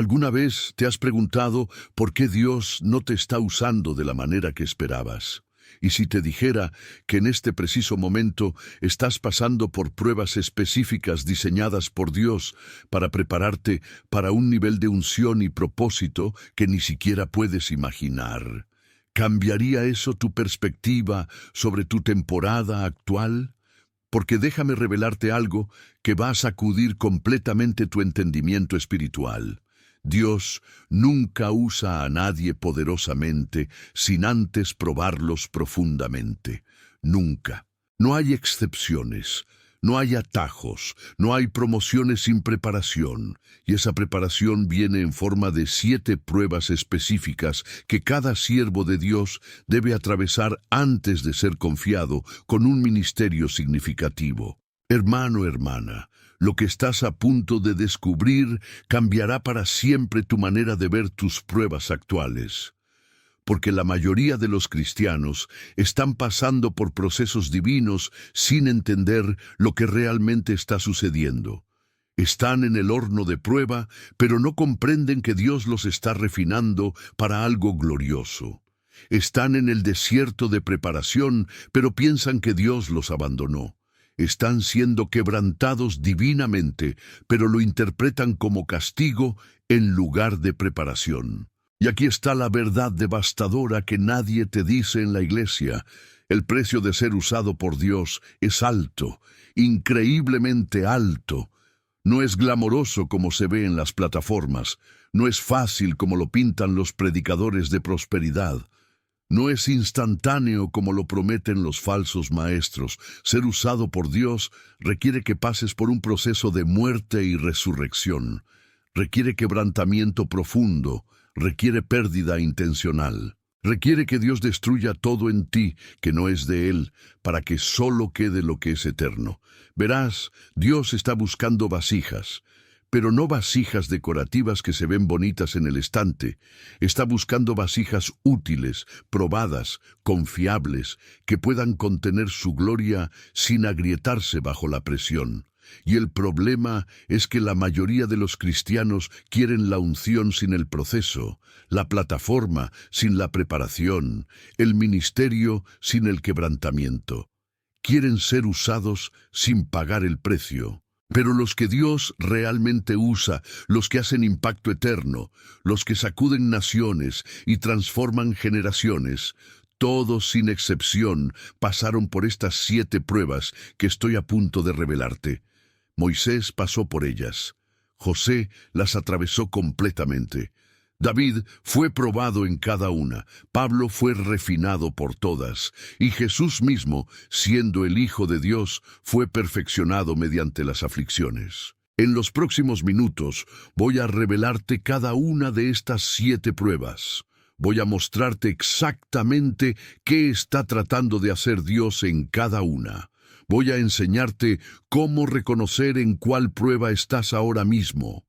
¿Alguna vez te has preguntado por qué Dios no te está usando de la manera que esperabas? Y si te dijera que en este preciso momento estás pasando por pruebas específicas diseñadas por Dios para prepararte para un nivel de unción y propósito que ni siquiera puedes imaginar, ¿cambiaría eso tu perspectiva sobre tu temporada actual? Porque déjame revelarte algo que va a sacudir completamente tu entendimiento espiritual. Dios nunca usa a nadie poderosamente sin antes probarlos profundamente. Nunca. No hay excepciones. No hay atajos, no hay promociones sin preparación, y esa preparación viene en forma de 7 pruebas específicas que cada siervo de Dios debe atravesar antes de ser confiado con un ministerio significativo. Hermano, hermana, lo que estás a punto de descubrir cambiará para siempre tu manera de ver tus pruebas actuales. Porque la mayoría de los cristianos están pasando por procesos divinos sin entender lo que realmente está sucediendo. Están en el horno de prueba, pero no comprenden que Dios los está refinando para algo glorioso. Están en el desierto de preparación, pero piensan que Dios los abandonó. Están siendo quebrantados divinamente, pero lo interpretan como castigo en lugar de preparación. Y aquí está la verdad devastadora que nadie te dice en la iglesia. El precio de ser usado por Dios es alto, increíblemente alto. No es glamoroso como se ve en las plataformas, no es fácil como lo pintan los predicadores de prosperidad. No es instantáneo como lo prometen los falsos maestros. Ser usado por Dios requiere que pases por un proceso de muerte y resurrección. Requiere quebrantamiento profundo. Requiere pérdida intencional. Requiere que Dios destruya todo en ti que no es de Él, para que solo quede lo que es eterno. Verás, Dios está buscando vasijas, pero no vasijas decorativas que se ven bonitas en el estante. Está buscando vasijas útiles, probadas, confiables, que puedan contener su gloria sin agrietarse bajo la presión. Y el problema es que la mayoría de los cristianos quieren la unción sin el proceso, la plataforma sin la preparación, el ministerio sin el quebrantamiento. Quieren ser usados sin pagar el precio. Pero los que Dios realmente usa, los que hacen impacto eterno, los que sacuden naciones y transforman generaciones, todos sin excepción pasaron por estas 7 pruebas que estoy a punto de revelarte. Moisés pasó por ellas. José las atravesó completamente. David fue probado en cada una. Pablo fue refinado por todas. Y Jesús mismo, siendo el Hijo de Dios, fue perfeccionado mediante las aflicciones. En los próximos minutos voy a revelarte cada una de estas 7 pruebas. Voy a mostrarte exactamente qué está tratando de hacer Dios en cada una. Voy a enseñarte cómo reconocer en cuál prueba estás ahora mismo.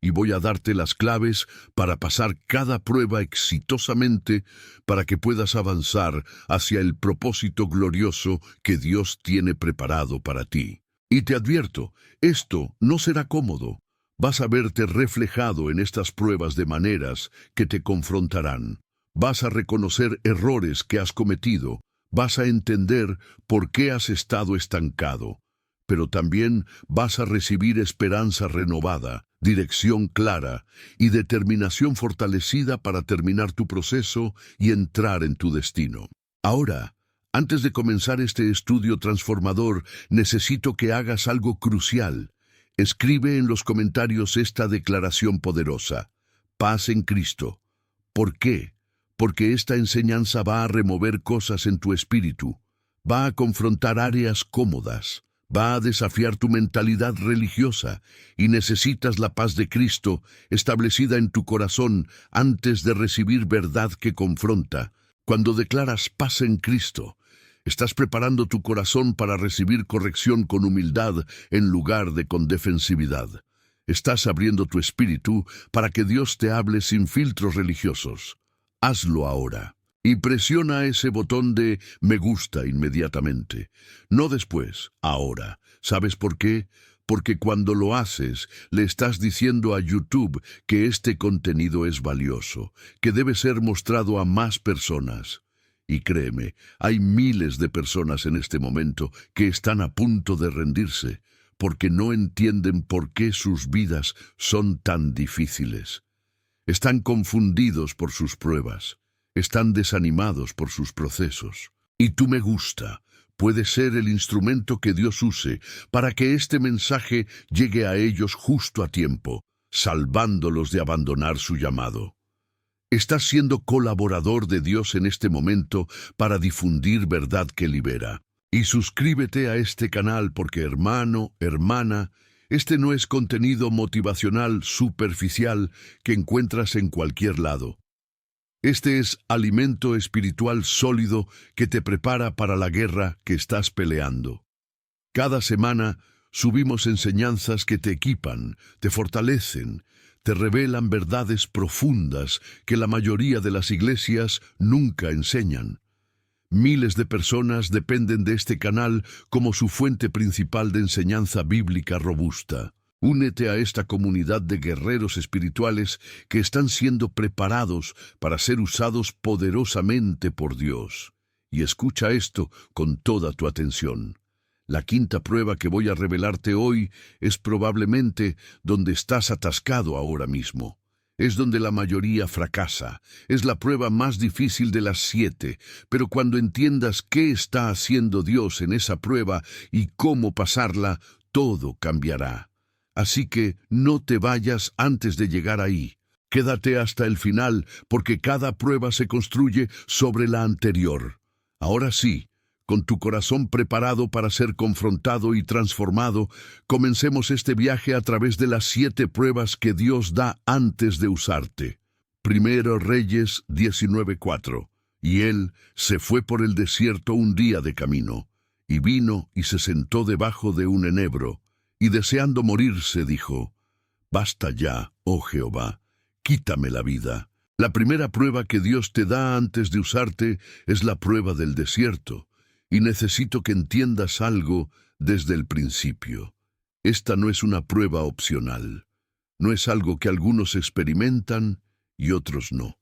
Y voy a darte las claves para pasar cada prueba exitosamente para que puedas avanzar hacia el propósito glorioso que Dios tiene preparado para ti. Y te advierto, esto no será cómodo. Vas a verte reflejado en estas pruebas de maneras que te confrontarán. Vas a reconocer errores que has cometido. Vas a entender por qué has estado estancado, pero también vas a recibir esperanza renovada, dirección clara y determinación fortalecida para terminar tu proceso y entrar en tu destino. Ahora, antes de comenzar este estudio transformador, necesito que hagas algo crucial. Escribe en los comentarios esta declaración poderosa: paz en Cristo. ¿Por qué? Porque esta enseñanza va a remover cosas en tu espíritu, va a confrontar áreas cómodas, va a desafiar tu mentalidad religiosa y necesitas la paz de Cristo establecida en tu corazón antes de recibir verdad que confronta. Cuando declaras paz en Cristo, estás preparando tu corazón para recibir corrección con humildad en lugar de con defensividad. Estás abriendo tu espíritu para que Dios te hable sin filtros religiosos. Hazlo ahora y presiona ese botón de me gusta inmediatamente. No después, ahora. ¿Sabes por qué? porque cuando lo haces, le estás diciendo a YouTube que este contenido es valioso, que debe ser mostrado a más personas. Y créeme, hay miles de personas en este momento que están a punto de rendirse, porque no entienden por qué sus vidas son tan difíciles. Están confundidos por sus pruebas, están desanimados por sus procesos. Y tú me gusta. Puede ser el instrumento que Dios use para que este mensaje llegue a ellos justo a tiempo, salvándolos de abandonar su llamado. Estás siendo colaborador de Dios en este momento para difundir verdad que libera. Y suscríbete a este canal porque, hermano, hermana, este no es contenido motivacional superficial que encuentras en cualquier lado. Este es alimento espiritual sólido que te prepara para la guerra que estás peleando. Cada semana subimos enseñanzas que te equipan, te fortalecen, te revelan verdades profundas que la mayoría de las iglesias nunca enseñan. Miles de personas dependen de este canal como su fuente principal de enseñanza bíblica robusta. Únete a esta comunidad de guerreros espirituales que están siendo preparados para ser usados poderosamente por Dios. Y escucha esto con toda tu atención. La quinta prueba que voy a revelarte hoy es probablemente donde estás atascado ahora mismo. Es donde la mayoría fracasa. Es la prueba más difícil de las 7, pero cuando entiendas qué está haciendo Dios en esa prueba y cómo pasarla, todo cambiará. Así que no te vayas antes de llegar ahí. Quédate hasta el final, porque cada prueba se construye sobre la anterior. Ahora sí, con tu corazón preparado para ser confrontado y transformado, comencemos este viaje a través de las 7 pruebas que Dios da antes de usarte. Primero Reyes 19:4. Y él se fue por el desierto un día de camino, y vino y se sentó debajo de un enebro, y deseando morirse dijo: Basta ya, oh Jehová, quítame la vida. La primera prueba que Dios te da antes de usarte es la prueba del desierto. Y necesito que entiendas algo desde el principio. Esta no es una prueba opcional. No es algo que algunos experimentan y otros no.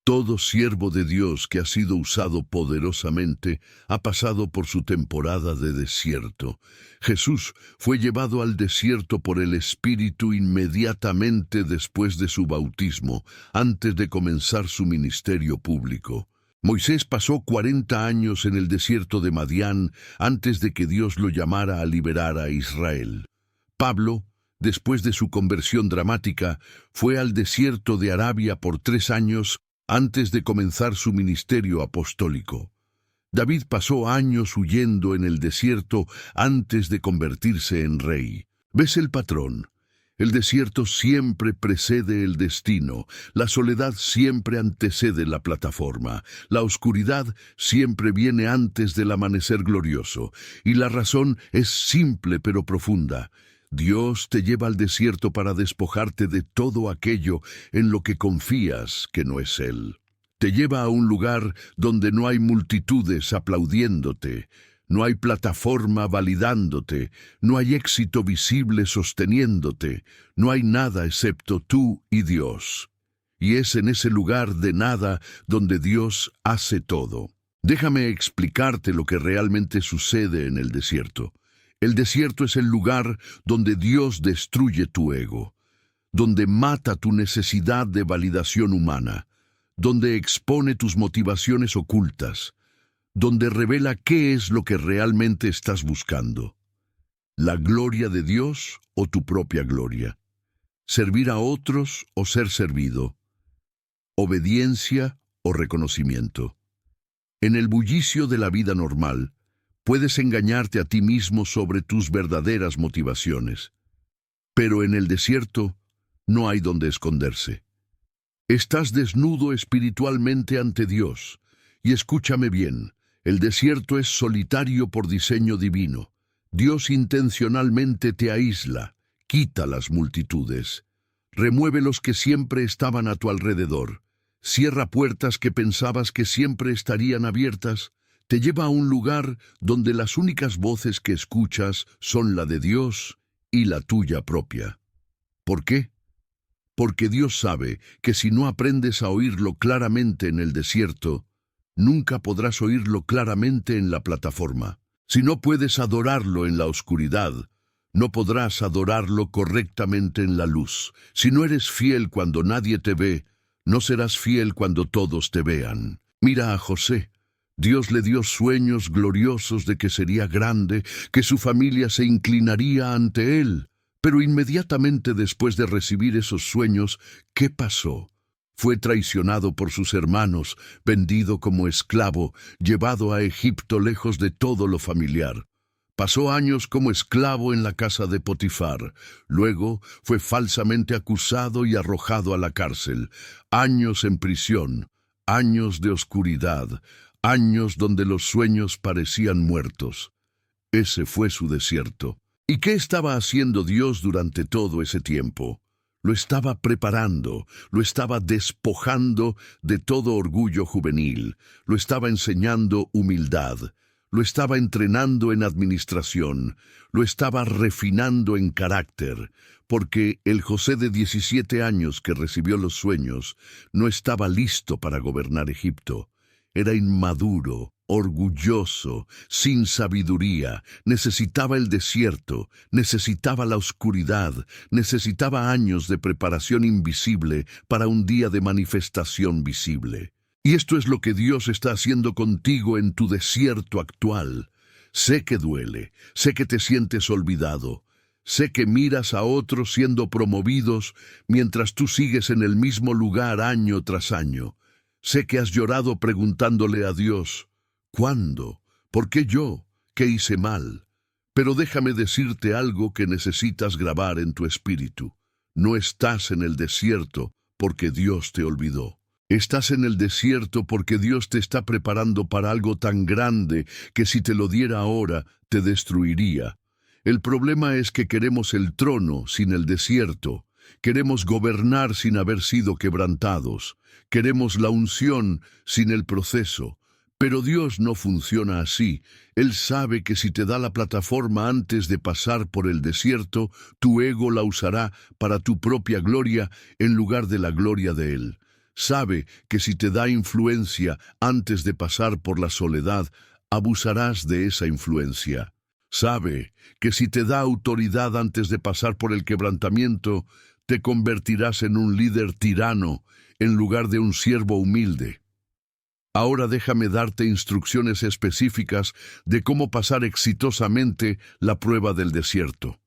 Todo siervo de Dios que ha sido usado poderosamente ha pasado por su temporada de desierto. Jesús fue llevado al desierto por el Espíritu inmediatamente después de su bautismo, antes de comenzar su ministerio público. Moisés pasó 40 años en el desierto de Madián antes de que Dios lo llamara a liberar a Israel. Pablo, después de su conversión dramática, fue al desierto de Arabia por 3 años antes de comenzar su ministerio apostólico. David pasó años huyendo en el desierto antes de convertirse en rey. ¿Ves el patrón? El desierto siempre precede el destino, la soledad siempre antecede la plataforma, la oscuridad siempre viene antes del amanecer glorioso, y la razón es simple pero profunda. Dios te lleva al desierto para despojarte de todo aquello en lo que confías que no es Él. Te lleva a un lugar donde no hay multitudes aplaudiéndote, no hay plataforma validándote, no hay éxito visible sosteniéndote, no hay nada excepto tú y Dios. Y es en ese lugar de nada donde Dios hace todo. Déjame explicarte lo que realmente sucede en el desierto. El desierto es el lugar donde Dios destruye tu ego, donde mata tu necesidad de validación humana, donde expone tus motivaciones ocultas, donde revela qué es lo que realmente estás buscando. ¿La gloria de Dios o tu propia gloria? ¿Servir a otros o ser servido? ¿Obediencia o reconocimiento? En el bullicio de la vida normal, puedes engañarte a ti mismo sobre tus verdaderas motivaciones. Pero en el desierto no hay donde esconderse. Estás desnudo espiritualmente ante Dios. Y escúchame bien, el desierto es solitario por diseño divino. Dios intencionalmente te aísla, quita las multitudes, remueve los que siempre estaban a tu alrededor, cierra puertas que pensabas que siempre estarían abiertas, te lleva a un lugar donde las únicas voces que escuchas son la de Dios y la tuya propia. ¿Por qué? Porque Dios sabe que si no aprendes a oírlo claramente en el desierto, nunca podrás oírlo claramente en la plataforma. Si no puedes adorarlo en la oscuridad, no podrás adorarlo correctamente en la luz. Si no eres fiel cuando nadie te ve, no serás fiel cuando todos te vean. Mira a José. Dios le dio sueños gloriosos de que sería grande, que su familia se inclinaría ante él. Pero inmediatamente después de recibir esos sueños, ¿qué pasó? Fue traicionado por sus hermanos, vendido como esclavo, llevado a Egipto lejos de todo lo familiar. Pasó años como esclavo en la casa de Potifar. Luego fue falsamente acusado y arrojado a la cárcel. Años en prisión, años de oscuridad, años donde los sueños parecían muertos. Ese fue su desierto. ¿Y qué estaba haciendo Dios durante todo ese tiempo? Lo estaba preparando, lo estaba despojando de todo orgullo juvenil, lo estaba enseñando humildad, lo estaba entrenando en administración, lo estaba refinando en carácter, porque el José de 17 años que recibió los sueños no estaba listo para gobernar Egipto. Era inmaduro, orgulloso, sin sabiduría, necesitaba el desierto, necesitaba la oscuridad, necesitaba años de preparación invisible para un día de manifestación visible. Y esto es lo que Dios está haciendo contigo en tu desierto actual. Sé que duele, sé que te sientes olvidado, sé que miras a otros siendo promovidos mientras tú sigues en el mismo lugar año tras año. Sé que has llorado preguntándole a Dios, ¿cuándo? ¿Por qué yo? ¿Qué hice mal? Pero déjame decirte algo que necesitas grabar en tu espíritu. No estás en el desierto porque Dios te olvidó. Estás en el desierto porque Dios te está preparando para algo tan grande que si te lo diera ahora, te destruiría. El problema es que queremos el trono sin el desierto. Queremos gobernar sin haber sido quebrantados. Queremos la unción sin el proceso. Pero Dios no funciona así. Él sabe que si te da la plataforma antes de pasar por el desierto, tu ego la usará para tu propia gloria en lugar de la gloria de Él. Sabe que si te da influencia antes de pasar por la soledad, abusarás de esa influencia. Sabe que si te da autoridad antes de pasar por el quebrantamiento, te convertirás en un líder tirano en lugar de un siervo humilde. Ahora déjame darte instrucciones específicas de cómo pasar exitosamente la prueba del desierto.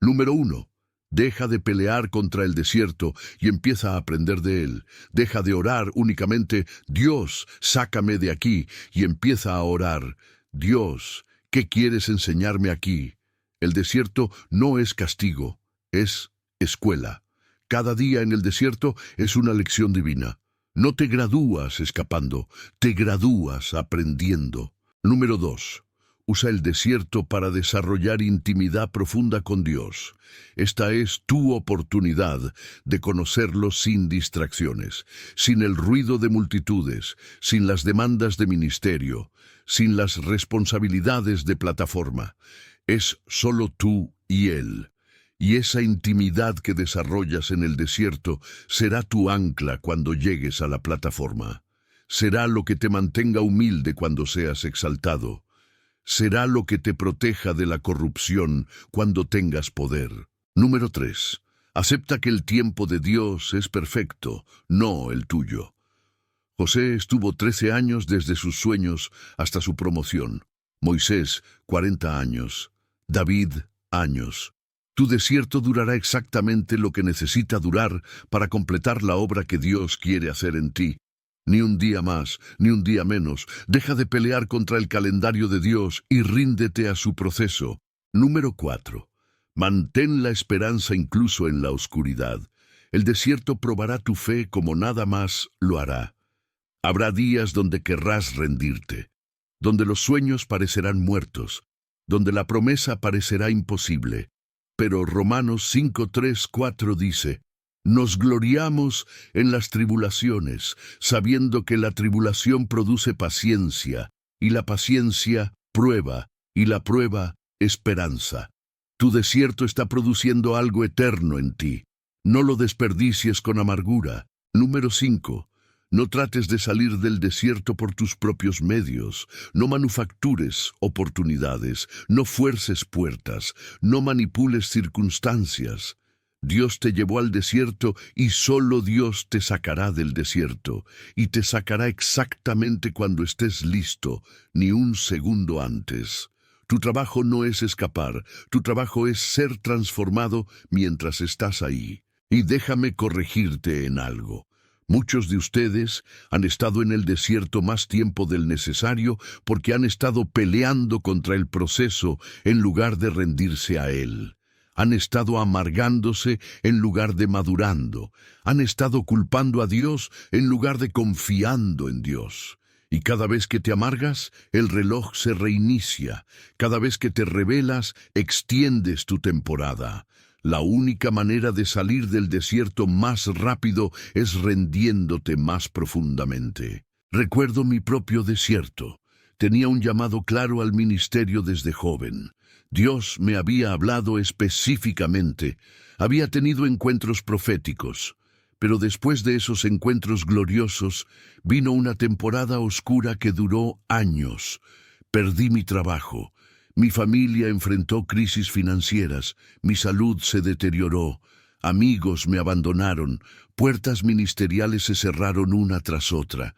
Número 1. Deja de pelear contra el desierto y empieza a aprender de él. Deja de orar únicamente, Dios, sácame de aquí, y empieza a orar, Dios, ¿qué quieres enseñarme aquí? El desierto no es castigo, es escuela. Cada día en el desierto es una lección divina. No te gradúas escapando, te gradúas aprendiendo. Número 2. Usa el desierto para desarrollar intimidad profunda con Dios. Esta es tu oportunidad de conocerlo sin distracciones, sin el ruido de multitudes, sin las demandas de ministerio, sin las responsabilidades de plataforma. Es solo tú y Él. Y esa intimidad que desarrollas en el desierto será tu ancla cuando llegues a la plataforma. Será lo que te mantenga humilde cuando seas exaltado. Será lo que te proteja de la corrupción cuando tengas poder. Número 3. Acepta que el tiempo de Dios es perfecto, no el tuyo. José estuvo 13 años desde sus sueños hasta su promoción. Moisés, 40 años. David, años. Tu desierto durará exactamente lo que necesita durar para completar la obra que Dios quiere hacer en ti. Ni un día más, ni un día menos. Deja de pelear contra el calendario de Dios y ríndete a su proceso. Número 4. Mantén la esperanza incluso en la oscuridad. El desierto probará tu fe como nada más lo hará. Habrá días donde querrás rendirte, donde los sueños parecerán muertos, donde la promesa parecerá imposible. Pero Romanos 5:3-4 dice, nos gloriamos en las tribulaciones, sabiendo que la tribulación produce paciencia, y la paciencia, prueba, y la prueba, esperanza. Tu desierto está produciendo algo eterno en ti. No lo desperdicies con amargura. Número 5. No trates de salir del desierto por tus propios medios. No manufactures oportunidades. No fuerces puertas. No manipules circunstancias. Dios te llevó al desierto y solo Dios te sacará del desierto. Y te sacará exactamente cuando estés listo, ni un segundo antes. Tu trabajo no es escapar, tu trabajo es ser transformado mientras estás ahí. Y déjame corregirte en algo. Muchos de ustedes han estado en el desierto más tiempo del necesario porque han estado peleando contra el proceso en lugar de rendirse a él. Han estado amargándose en lugar de madurando. Han estado culpando a Dios en lugar de confiando en Dios. Y cada vez que te amargas, el reloj se reinicia. Cada vez que te rebelas, extiendes tu temporada. La única manera de salir del desierto más rápido es rendiéndote más profundamente. Recuerdo mi propio desierto. Tenía un llamado claro al ministerio desde joven. Dios me había hablado específicamente. Había tenido encuentros proféticos. Pero después de esos encuentros gloriosos, vino una temporada oscura que duró años. Perdí mi trabajo. Mi familia enfrentó crisis financieras. Mi salud se deterioró. Amigos me abandonaron. Puertas ministeriales se cerraron una tras otra.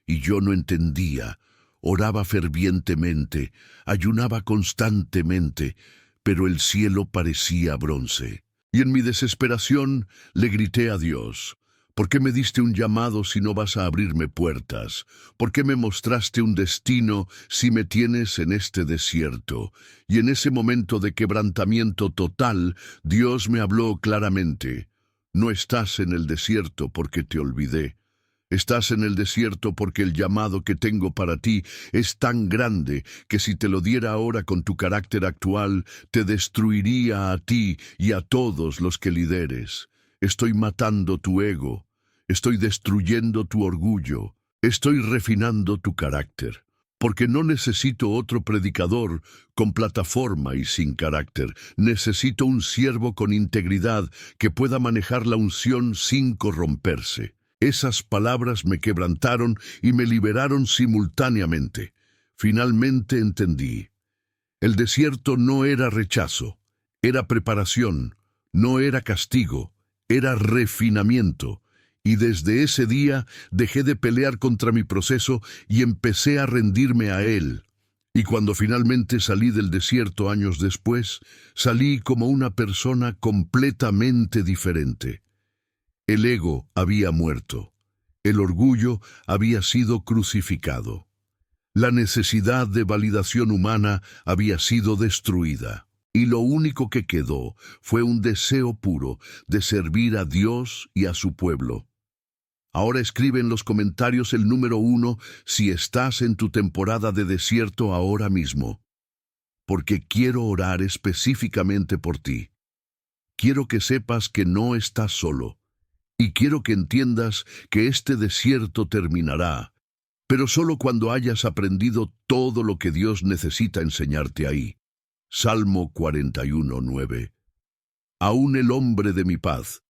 Y yo no entendía. Oraba fervientemente. Ayunaba constantemente. Pero el cielo parecía bronce. Y en mi desesperación le grité a Dios: ¿por qué me diste un llamado si no vas a abrirme puertas? ¿Por qué me mostraste un destino si me tienes en este desierto? Y en ese momento de quebrantamiento total, Dios me habló claramente: no estás en el desierto porque te olvidé. Estás en el desierto porque el llamado que tengo para ti es tan grande que si te lo diera ahora con tu carácter actual, te destruiría a ti y a todos los que lideres. Estoy matando tu ego. Estoy destruyendo tu orgullo. Estoy refinando tu carácter. Porque no necesito otro predicador con plataforma y sin carácter. Necesito un siervo con integridad que pueda manejar la unción sin corromperse. Esas palabras me quebrantaron y me liberaron simultáneamente. Finalmente entendí. El desierto no era rechazo, era preparación, no era castigo, era refinamiento. Y desde ese día dejé de pelear contra mi proceso y empecé a rendirme a él. Y cuando finalmente salí del desierto años después, salí como una persona completamente diferente. El ego había muerto. El orgullo había sido crucificado. La necesidad de validación humana había sido destruida. Y lo único que quedó fue un deseo puro de servir a Dios y a su pueblo. Ahora escribe en los comentarios el número 1 si estás en tu temporada de desierto ahora mismo. Porque quiero orar específicamente por ti. Quiero que sepas que no estás solo. Y quiero que entiendas que este desierto terminará, pero solo cuando hayas aprendido todo lo que Dios necesita enseñarte ahí. Salmo 41:9. Aún el hombre de mi paz,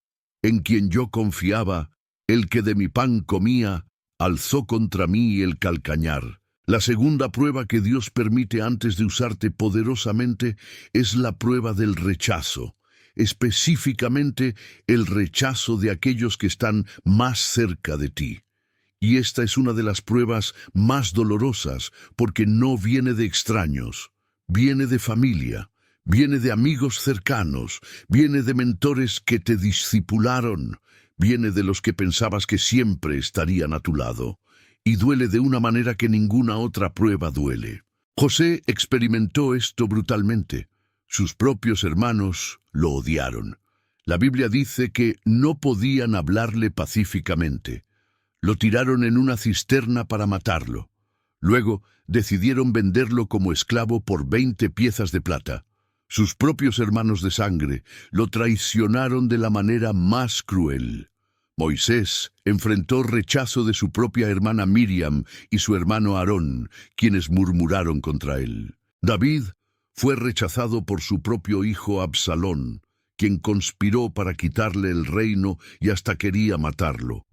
en quien yo confiaba, el que de mi pan comía, alzó contra mí el calcañar. La segunda prueba que Dios permite antes de usarte poderosamente es la prueba del rechazo. Específicamente el rechazo de aquellos que están más cerca de ti. Y esta es una de las pruebas más dolorosas porque no viene de extraños, viene de familia, viene de amigos cercanos, viene de mentores que te discipularon, viene de los que pensabas que siempre estarían a tu lado, y duele de una manera que ninguna otra prueba duele. José experimentó esto brutalmente. Sus propios hermanos lo odiaron. La Biblia dice que no podían hablarle pacíficamente. Lo tiraron en una cisterna para matarlo. Luego decidieron venderlo como esclavo por 20 piezas de plata. Sus propios hermanos de sangre lo traicionaron de la manera más cruel. Moisés enfrentó rechazo de su propia hermana Miriam y su hermano Aarón, quienes murmuraron contra él. David fue rechazado por su propio hijo Absalón, quien conspiró para quitarle el reino y hasta quería matarlo.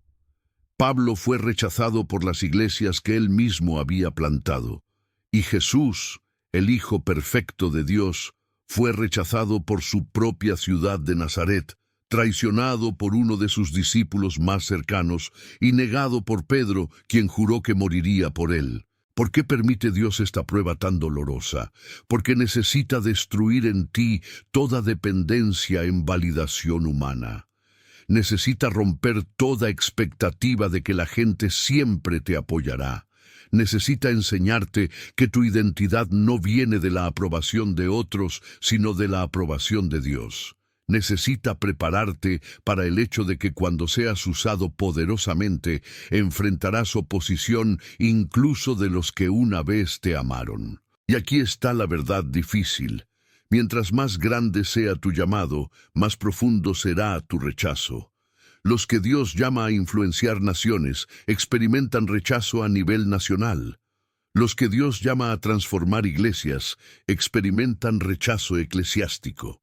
Pablo fue rechazado por las iglesias que él mismo había plantado. Y Jesús, el Hijo perfecto de Dios, fue rechazado por su propia ciudad de Nazaret, traicionado por uno de sus discípulos más cercanos y negado por Pedro, quien juró que moriría por él. ¿Por qué permite Dios esta prueba tan dolorosa? Porque necesita destruir en ti toda dependencia en validación humana. Necesita romper toda expectativa de que la gente siempre te apoyará. Necesita enseñarte que tu identidad no viene de la aprobación de otros, sino de la aprobación de Dios. Necesita prepararte para el hecho de que cuando seas usado poderosamente, enfrentarás oposición incluso de los que una vez te amaron. Y aquí está la verdad difícil. Mientras más grande sea tu llamado, más profundo será tu rechazo. Los que Dios llama a influenciar naciones experimentan rechazo a nivel nacional. Los que Dios llama a transformar iglesias experimentan rechazo eclesiástico.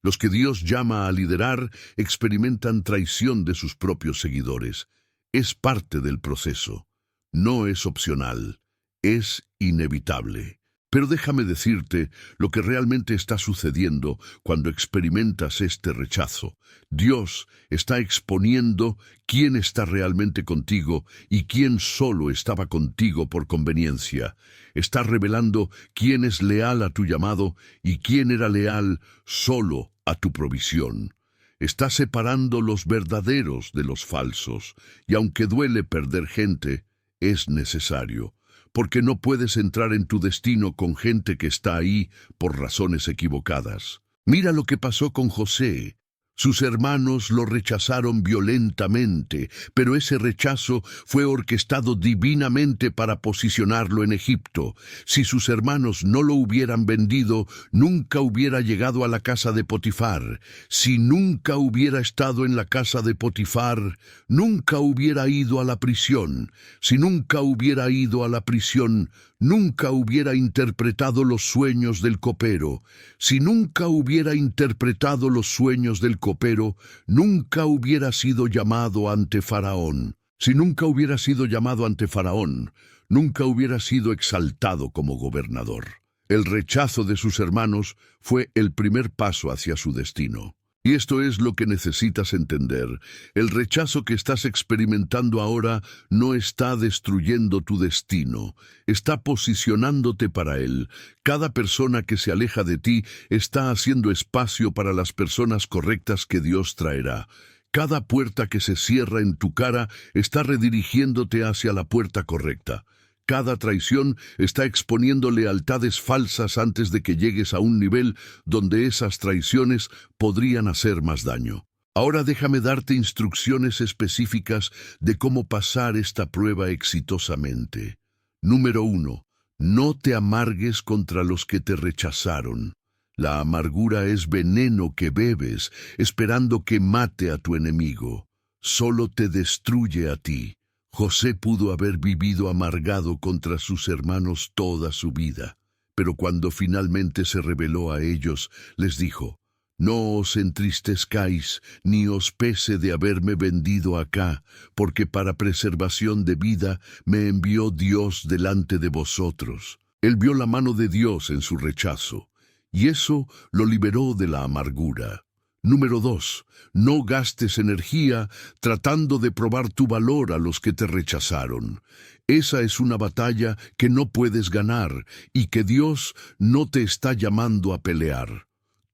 Los que Dios llama a liderar experimentan traición de sus propios seguidores. Es parte del proceso. No es opcional. Es inevitable. Pero déjame decirte lo que realmente está sucediendo cuando experimentas este rechazo. Dios está exponiendo quién está realmente contigo y quién solo estaba contigo por conveniencia. Está revelando quién es leal a tu llamado y quién era leal solo a tu provisión. Está separando los verdaderos de los falsos, y aunque duele perder gente, es necesario. Porque no puedes entrar en tu destino con gente que está ahí por razones equivocadas. Mira lo que pasó con José. Sus hermanos lo rechazaron violentamente, pero ese rechazo fue orquestado divinamente para posicionarlo en Egipto. Si sus hermanos no lo hubieran vendido, nunca hubiera llegado a la casa de Potifar. Si nunca hubiera estado en la casa de Potifar, nunca hubiera ido a la prisión. Si nunca hubiera ido a la prisión, nunca hubiera interpretado los sueños del copero. Si nunca hubiera interpretado los sueños del copero, nunca hubiera sido llamado ante Faraón. Si nunca hubiera sido llamado ante Faraón, nunca hubiera sido exaltado como gobernador. El rechazo de sus hermanos fue el primer paso hacia su destino. Y esto es lo que necesitas entender. El rechazo que estás experimentando ahora no está destruyendo tu destino, está posicionándote para él. Cada persona que se aleja de ti está haciendo espacio para las personas correctas que Dios traerá. Cada puerta que se cierra en tu cara está redirigiéndote hacia la puerta correcta. Cada traición está exponiendo lealtades falsas antes de que llegues a un nivel donde esas traiciones podrían hacer más daño. Ahora déjame darte instrucciones específicas de cómo pasar esta prueba exitosamente. Número 1. No te amargues contra los que te rechazaron. La amargura es veneno que bebes, esperando que mate a tu enemigo. Solo te destruye a ti. José pudo haber vivido amargado contra sus hermanos toda su vida, pero cuando finalmente se reveló a ellos, les dijo: «No os entristezcáis, ni os pese de haberme vendido acá, porque para preservación de vida me envió Dios delante de vosotros». Él vio la mano de Dios en su rechazo, y eso lo liberó de la amargura. Número 2. No gastes energía tratando de probar tu valor a los que te rechazaron. Esa es una batalla que no puedes ganar y que Dios no te está llamando a pelear.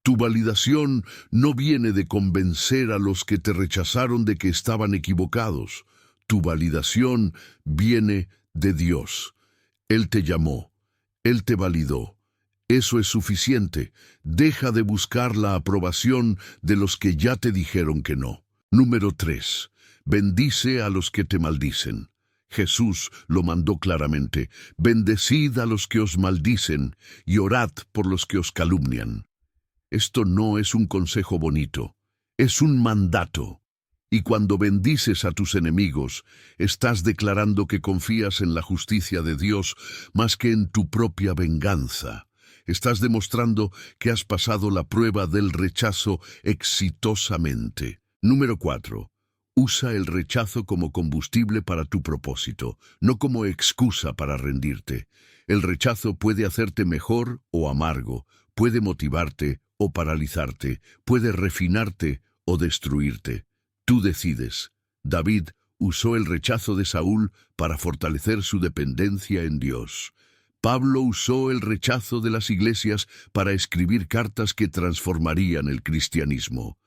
Tu validación no viene de convencer a los que te rechazaron de que estaban equivocados. Tu validación viene de Dios. Él te llamó, Él te validó. Eso es suficiente. Deja de buscar la aprobación de los que ya te dijeron que no. Número 3. Bendice a los que te maldicen. Jesús lo mandó claramente: bendecid a los que os maldicen y orad por los que os calumnian. Esto no es un consejo bonito, es un mandato. Y cuando bendices a tus enemigos, estás declarando que confías en la justicia de Dios más que en tu propia venganza. estás demostrando que has pasado la prueba del rechazo exitosamente. Número 4. Usa el rechazo como combustible para tu propósito, no como excusa para rendirte. El rechazo puede hacerte mejor o amargo, puede motivarte o paralizarte, puede refinarte o destruirte. Tú decides. David usó el rechazo de Saúl para fortalecer su dependencia en Dios. Pablo usó el rechazo de las iglesias para escribir cartas que transformarían el cristianismo.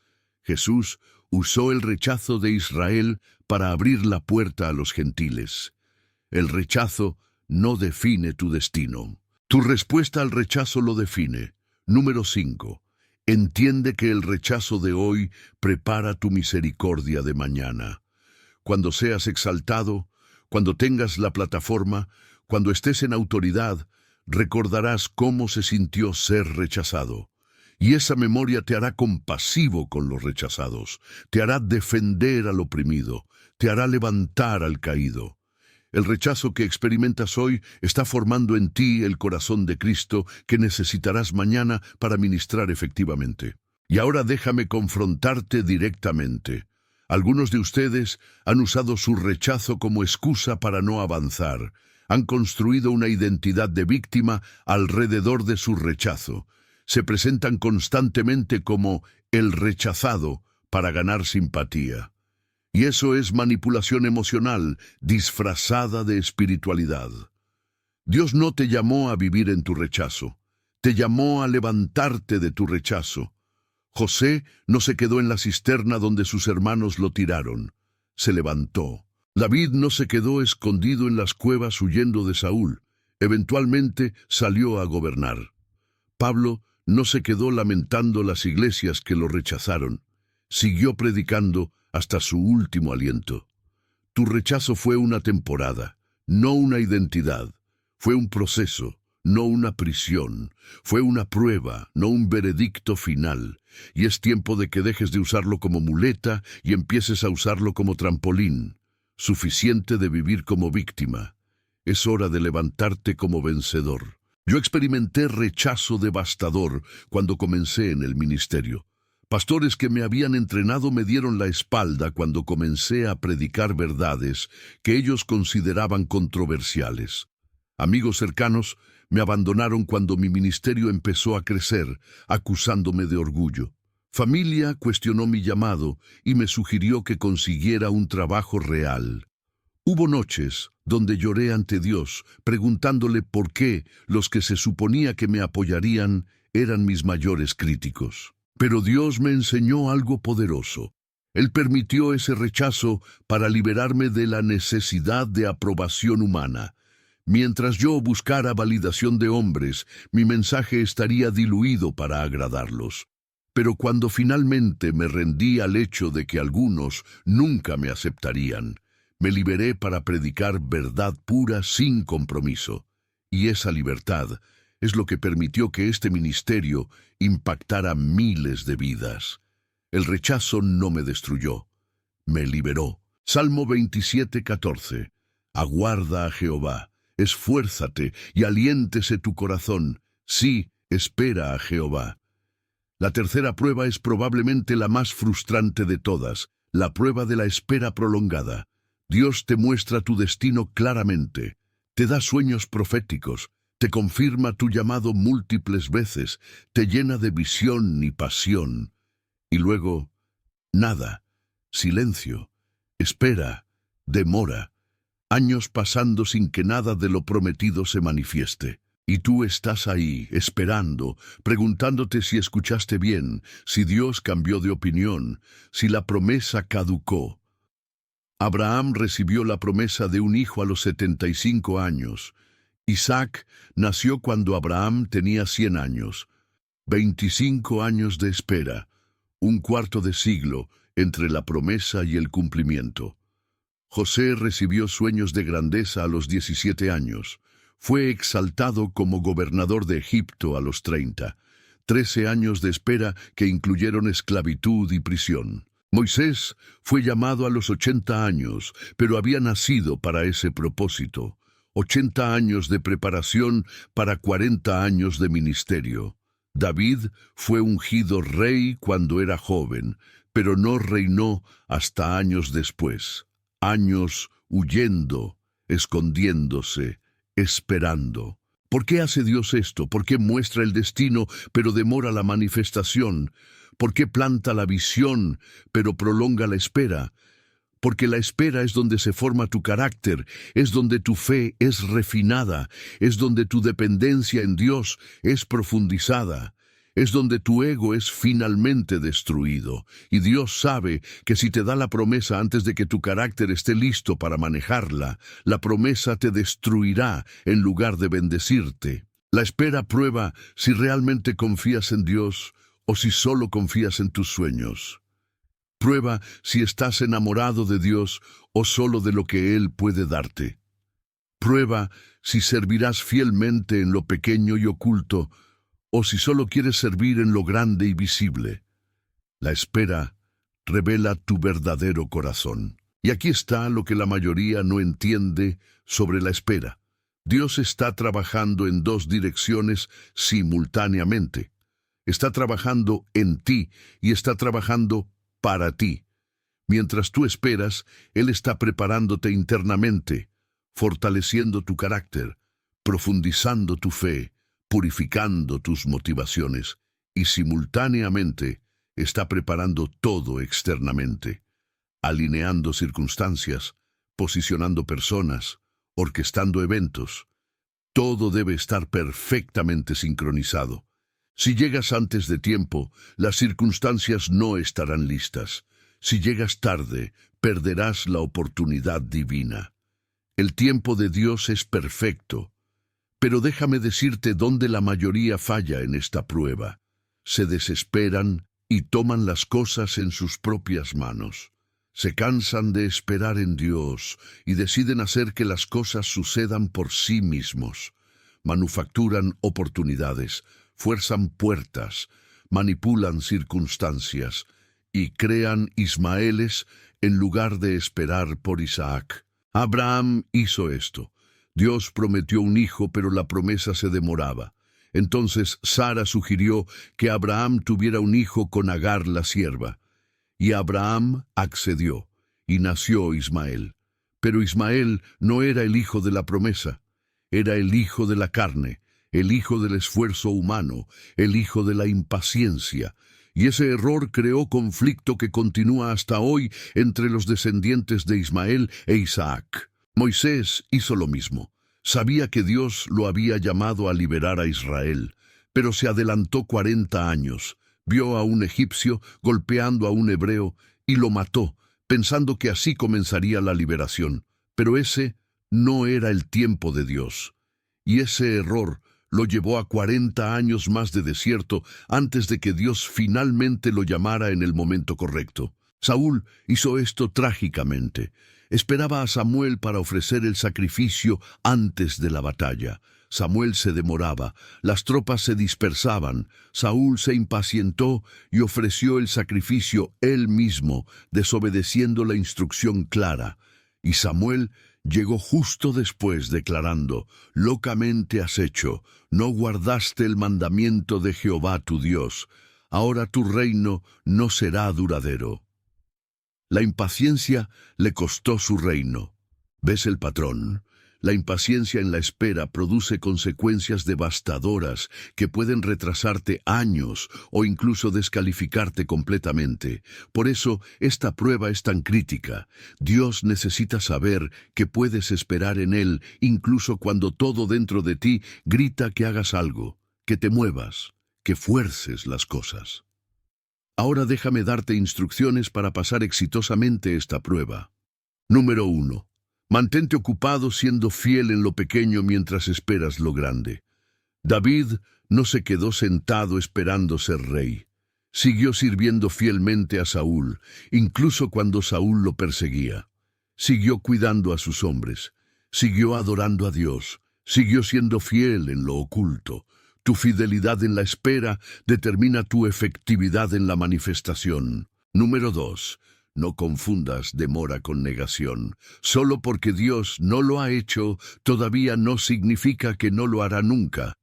Jesús usó el rechazo de Israel para abrir la puerta a los gentiles. El rechazo no define tu destino. Tu respuesta al rechazo lo define. Número 5. Entiende que el rechazo de hoy prepara tu misericordia de mañana. Cuando seas exaltado, cuando tengas la plataforma, cuando estés en autoridad, recordarás cómo se sintió ser rechazado. Y esa memoria te hará compasivo con los rechazados, te hará defender al oprimido, te hará levantar al caído. El rechazo que experimentas hoy está formando en ti el corazón de Cristo que necesitarás mañana para ministrar efectivamente. Y ahora déjame confrontarte directamente. Algunos de ustedes han usado su rechazo como excusa para no avanzar. Han construido una identidad de víctima alrededor de su rechazo. Se presentan constantemente como el rechazado para ganar simpatía. Y eso es manipulación emocional disfrazada de espiritualidad. Dios no te llamó a vivir en tu rechazo. Te llamó a levantarte de tu rechazo. José no se quedó en la cisterna donde sus hermanos lo tiraron. Se levantó. David no se quedó escondido en las cuevas huyendo de Saúl. Eventualmente salió a gobernar. Pablo no se quedó lamentando las iglesias que lo rechazaron. Siguió predicando hasta su último aliento. Tu rechazo fue una temporada, no una identidad. Fue un proceso, no una prisión. Fue una prueba, no un veredicto final. Y es tiempo de que dejes de usarlo como muleta y empieces a usarlo como trampolín. Suficiente de vivir como víctima. Es hora de levantarte como vencedor. Yo experimenté rechazo devastador cuando comencé en el ministerio. Pastores que me habían entrenado me dieron la espalda cuando comencé a predicar verdades que ellos consideraban controversiales. Amigos cercanos me abandonaron cuando mi ministerio empezó a crecer, acusándome de orgullo. Familia cuestionó mi llamado y me sugirió que consiguiera un trabajo real. Hubo noches donde lloré ante Dios, preguntándole por qué los que se suponía que me apoyarían eran mis mayores críticos. Pero Dios me enseñó algo poderoso. Él permitió ese rechazo para liberarme de la necesidad de aprobación humana. Mientras yo buscara validación de hombres, mi mensaje estaría diluido para agradarlos. Pero cuando finalmente me rendí al hecho de que algunos nunca me aceptarían, me liberé para predicar verdad pura sin compromiso. Y esa libertad es lo que permitió que este ministerio impactara miles de vidas. El rechazo no me destruyó, me liberó. Salmo 27:14. Aguarda a Jehová, esfuérzate y aliéntese tu corazón. Sí, espera a Jehová. La tercera prueba es probablemente la más frustrante de todas, la prueba de la espera prolongada. Dios te muestra tu destino claramente, te da sueños proféticos, te confirma tu llamado múltiples veces, te llena de visión y pasión. Y luego, nada, silencio, espera, demora, años pasando sin que nada de lo prometido se manifieste. Y tú estás ahí, esperando, preguntándote si escuchaste bien, si Dios cambió de opinión, si la promesa caducó. Abraham recibió la promesa de un hijo a los 75 años. Isaac nació cuando Abraham tenía 100 años. 25 años de espera, un cuarto de siglo entre la promesa y el cumplimiento. José recibió sueños de grandeza a los 17 años. Fue exaltado como gobernador de Egipto a los 30. 13 años de espera que incluyeron esclavitud y prisión. Moisés fue llamado a los 80 años, pero había nacido para ese propósito. 80 años de preparación para 40 años de ministerio. David fue ungido rey cuando era joven, pero no reinó hasta años después. Años huyendo, escondiéndose, esperando. ¿Por qué hace Dios esto? ¿Por qué muestra el destino, pero demora la manifestación? ¿Por qué planta la visión, pero prolonga la espera? Porque la espera es donde se forma tu carácter, es donde tu fe es refinada, es donde tu dependencia en Dios es profundizada, es donde tu ego es finalmente destruido. Y Dios sabe que si te da la promesa antes de que tu carácter esté listo para manejarla, la promesa te destruirá en lugar de bendecirte. La espera prueba si realmente confías en Dios o si solo confías en tus sueños. Prueba si estás enamorado de Dios o solo de lo que Él puede darte. Prueba si servirás fielmente en lo pequeño y oculto o si solo quieres servir en lo grande y visible. La espera revela tu verdadero corazón. Y aquí está lo que la mayoría no entiende sobre la espera. Dios está trabajando en dos direcciones simultáneamente. Está trabajando en ti y está trabajando para ti. Mientras tú esperas, Él está preparándote internamente, fortaleciendo tu carácter, profundizando tu fe, purificando tus motivaciones y simultáneamente está preparando todo externamente, alineando circunstancias, posicionando personas, orquestando eventos. Todo debe estar perfectamente sincronizado. Si llegas antes de tiempo, las circunstancias no estarán listas. Si llegas tarde, perderás la oportunidad divina. El tiempo de Dios es perfecto. Pero déjame decirte dónde la mayoría falla en esta prueba. Se desesperan y toman las cosas en sus propias manos. Se cansan de esperar en Dios y deciden hacer que las cosas sucedan por sí mismos. Manufacturan oportunidades, fuerzan puertas, manipulan circunstancias y crean Ismaeles en lugar de esperar por Isaac. Abraham hizo esto. Dios prometió un hijo, pero la promesa se demoraba. Entonces Sara sugirió que Abraham tuviera un hijo con Agar la sierva. Y Abraham accedió, y nació Ismael. Pero Ismael no era el hijo de la promesa, era el hijo de la carne, el hijo del esfuerzo humano, el hijo de la impaciencia. Y ese error creó conflicto que continúa hasta hoy entre los descendientes de Ismael e Isaac. Moisés hizo lo mismo. Sabía que Dios lo había llamado a liberar a Israel, pero se adelantó 40 años. Vio a un egipcio golpeando a un hebreo y lo mató, pensando que así comenzaría la liberación. Pero ese no era el tiempo de Dios. Y ese error lo llevó a 40 años más de desierto antes de que Dios finalmente lo llamara en el momento correcto. Saúl hizo esto trágicamente. Esperaba a Samuel para ofrecer el sacrificio antes de la batalla. Samuel se demoraba, las tropas se dispersaban, Saúl se impacientó y ofreció el sacrificio él mismo, desobedeciendo la instrucción clara. Y Samuel llegó justo después declarando: «Locamente has hecho, no guardaste el mandamiento de Jehová tu Dios, ahora tu reino no será duradero». La impaciencia le costó su reino. ¿Ves el patrón? La impaciencia en la espera produce consecuencias devastadoras que pueden retrasarte años o incluso descalificarte completamente. Por eso, esta prueba es tan crítica. Dios necesita saber que puedes esperar en Él incluso cuando todo dentro de ti grita que hagas algo, que te muevas, que fuerces las cosas. Ahora déjame darte instrucciones para pasar exitosamente esta prueba. Número 1. Mantente ocupado siendo fiel en lo pequeño mientras esperas lo grande. David no se quedó sentado esperando ser rey. Siguió sirviendo fielmente a Saúl, incluso cuando Saúl lo perseguía. Siguió cuidando a sus hombres. Siguió adorando a Dios. Siguió siendo fiel en lo oculto. Tu fidelidad en la espera determina tu efectividad en la manifestación. Número 2. No confundas demora con negación. Solo porque Dios no lo ha hecho, todavía no significa que no lo hará nunca.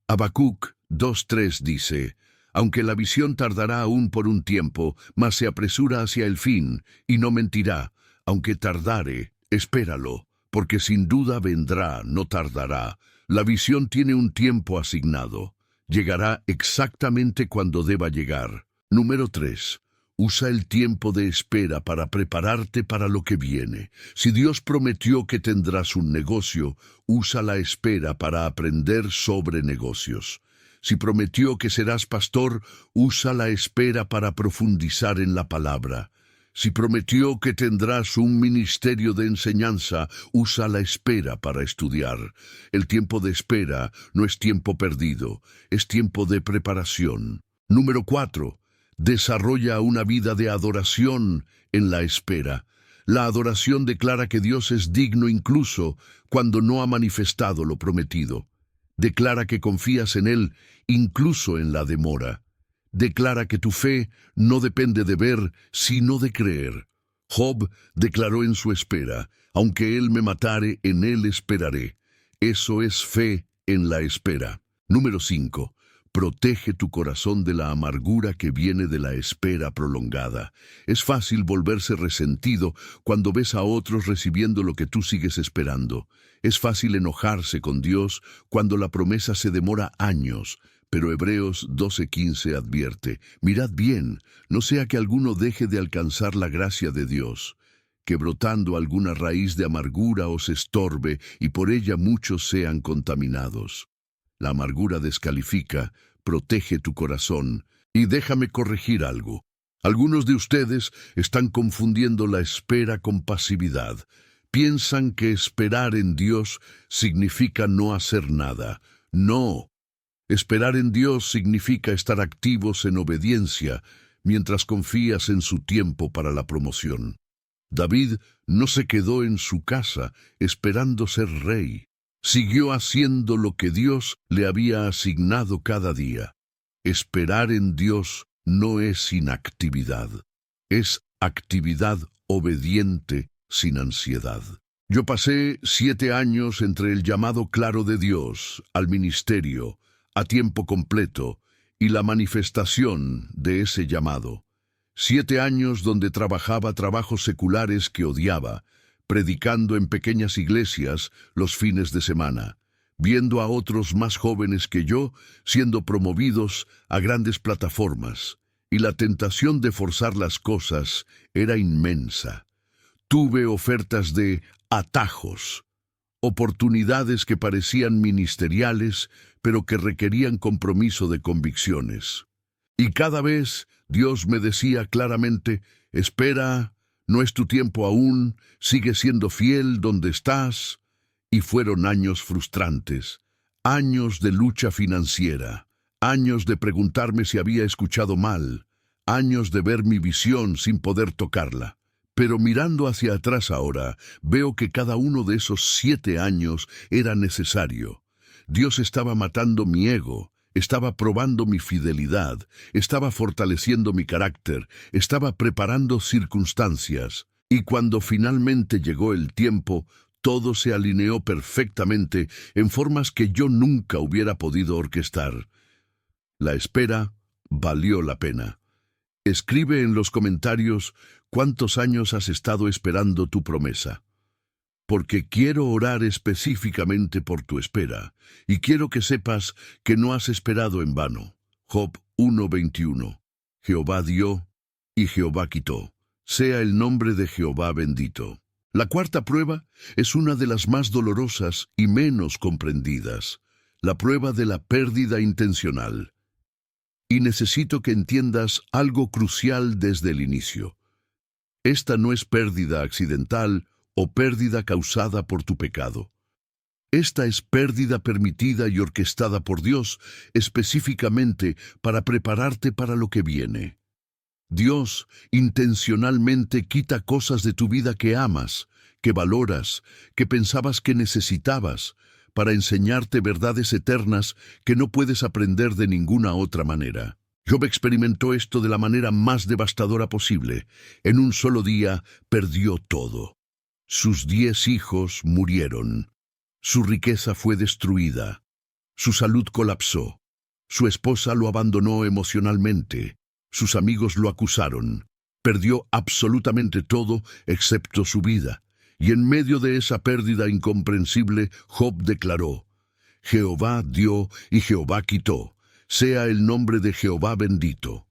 Habacuc 2:3 dice: aunque la visión tardará aún por un tiempo, mas se apresura hacia el fin, y no mentirá. Aunque tardare, espéralo, porque sin duda vendrá, no tardará. La visión tiene un tiempo asignado. Llegará exactamente cuando deba llegar. Número 3. Usa el tiempo de espera para prepararte para lo que viene. Si Dios prometió que tendrás un negocio, usa la espera para aprender sobre negocios. Si prometió que serás pastor, usa la espera para profundizar en la palabra. Si prometió que tendrás un ministerio de enseñanza, usa la espera para estudiar. El tiempo de espera no es tiempo perdido, es tiempo de preparación. Número 4. Desarrolla una vida de adoración en la espera. La adoración declara que Dios es digno incluso cuando no ha manifestado lo prometido. Declara que confías en Él incluso en la demora. Declara que tu fe no depende de ver, sino de creer. Job declaró en su espera: aunque Él me matare, en Él esperaré. Eso es fe en la espera. Número 5. Protege tu corazón de la amargura que viene de la espera prolongada. Es fácil volverse resentido cuando ves a otros recibiendo lo que tú sigues esperando. Es fácil enojarse con Dios cuando la promesa se demora años. Pero Hebreos 12:15 advierte: mirad bien, no sea que alguno deje de alcanzar la gracia de Dios, que brotando alguna raíz de amargura os estorbe y por ella muchos sean contaminados. La amargura descalifica. Protege tu corazón. Y déjame corregir algo. Algunos de ustedes están confundiendo la espera con pasividad. Piensan que esperar en Dios significa no hacer nada. No. Esperar en Dios significa estar activos en obediencia mientras confías en su tiempo para la promoción. David no se quedó en su casa esperando ser rey. Siguió haciendo lo que Dios le había asignado cada día. Esperar en Dios no es inactividad, es actividad obediente sin ansiedad. Yo pasé 7 años entre el llamado claro de Dios al ministerio a tiempo completo y la manifestación de ese llamado. 7 años donde trabajaba trabajos seculares que odiaba, predicando en pequeñas iglesias los fines de semana, viendo a otros más jóvenes que yo siendo promovidos a grandes plataformas, y la tentación de forzar las cosas era inmensa. Tuve ofertas de atajos, oportunidades que parecían ministeriales, pero que requerían compromiso de convicciones. Y cada vez Dios me decía claramente: espera, no es tu tiempo aún, sigue siendo fiel donde estás. Y fueron años frustrantes, años de lucha financiera, años de preguntarme si había escuchado mal, años de ver mi visión sin poder tocarla. Pero mirando hacia atrás ahora, veo que cada uno de esos 7 años era necesario. Dios estaba matando mi ego, estaba probando mi fidelidad, estaba fortaleciendo mi carácter, estaba preparando circunstancias. Y cuando finalmente llegó el tiempo, todo se alineó perfectamente en formas que yo nunca hubiera podido orquestar. La espera valió la pena. Escribe en los comentarios cuántos años has estado esperando tu promesa. Porque quiero orar específicamente por tu espera, y quiero que sepas que no has esperado en vano. Job 1:21. Jehová dio, y Jehová quitó. Sea el nombre de Jehová bendito. La cuarta prueba es una de las más dolorosas y menos comprendidas, la prueba de la pérdida intencional. Y necesito que entiendas algo crucial desde el inicio. Esta no es pérdida accidental o pérdida causada por tu pecado. Esta es pérdida permitida y orquestada por Dios específicamente para prepararte para lo que viene. Dios intencionalmente quita cosas de tu vida que amas, que valoras, que pensabas que necesitabas, para enseñarte verdades eternas que no puedes aprender de ninguna otra manera. Job experimentó esto de la manera más devastadora posible. En un solo día perdió todo. Sus 10 hijos murieron. Su riqueza fue destruida. Su salud colapsó. Su esposa lo abandonó emocionalmente. Sus amigos lo acusaron. Perdió absolutamente todo excepto su vida. Y en medio de esa pérdida incomprensible, Job declaró: Jehová dio y Jehová quitó. Sea el nombre de Jehová bendito.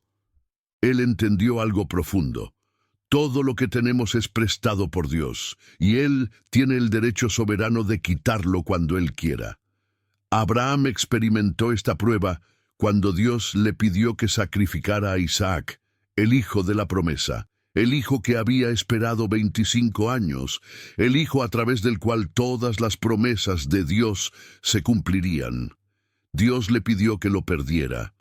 Él entendió algo profundo. Todo lo que tenemos es prestado por Dios, y Él tiene el derecho soberano de quitarlo cuando Él quiera. Abraham experimentó esta prueba cuando Dios le pidió que sacrificara a Isaac, el hijo de la promesa, el hijo que había esperado 25 años, el hijo a través del cual todas las promesas de Dios se cumplirían. Dios le pidió que lo perdiera,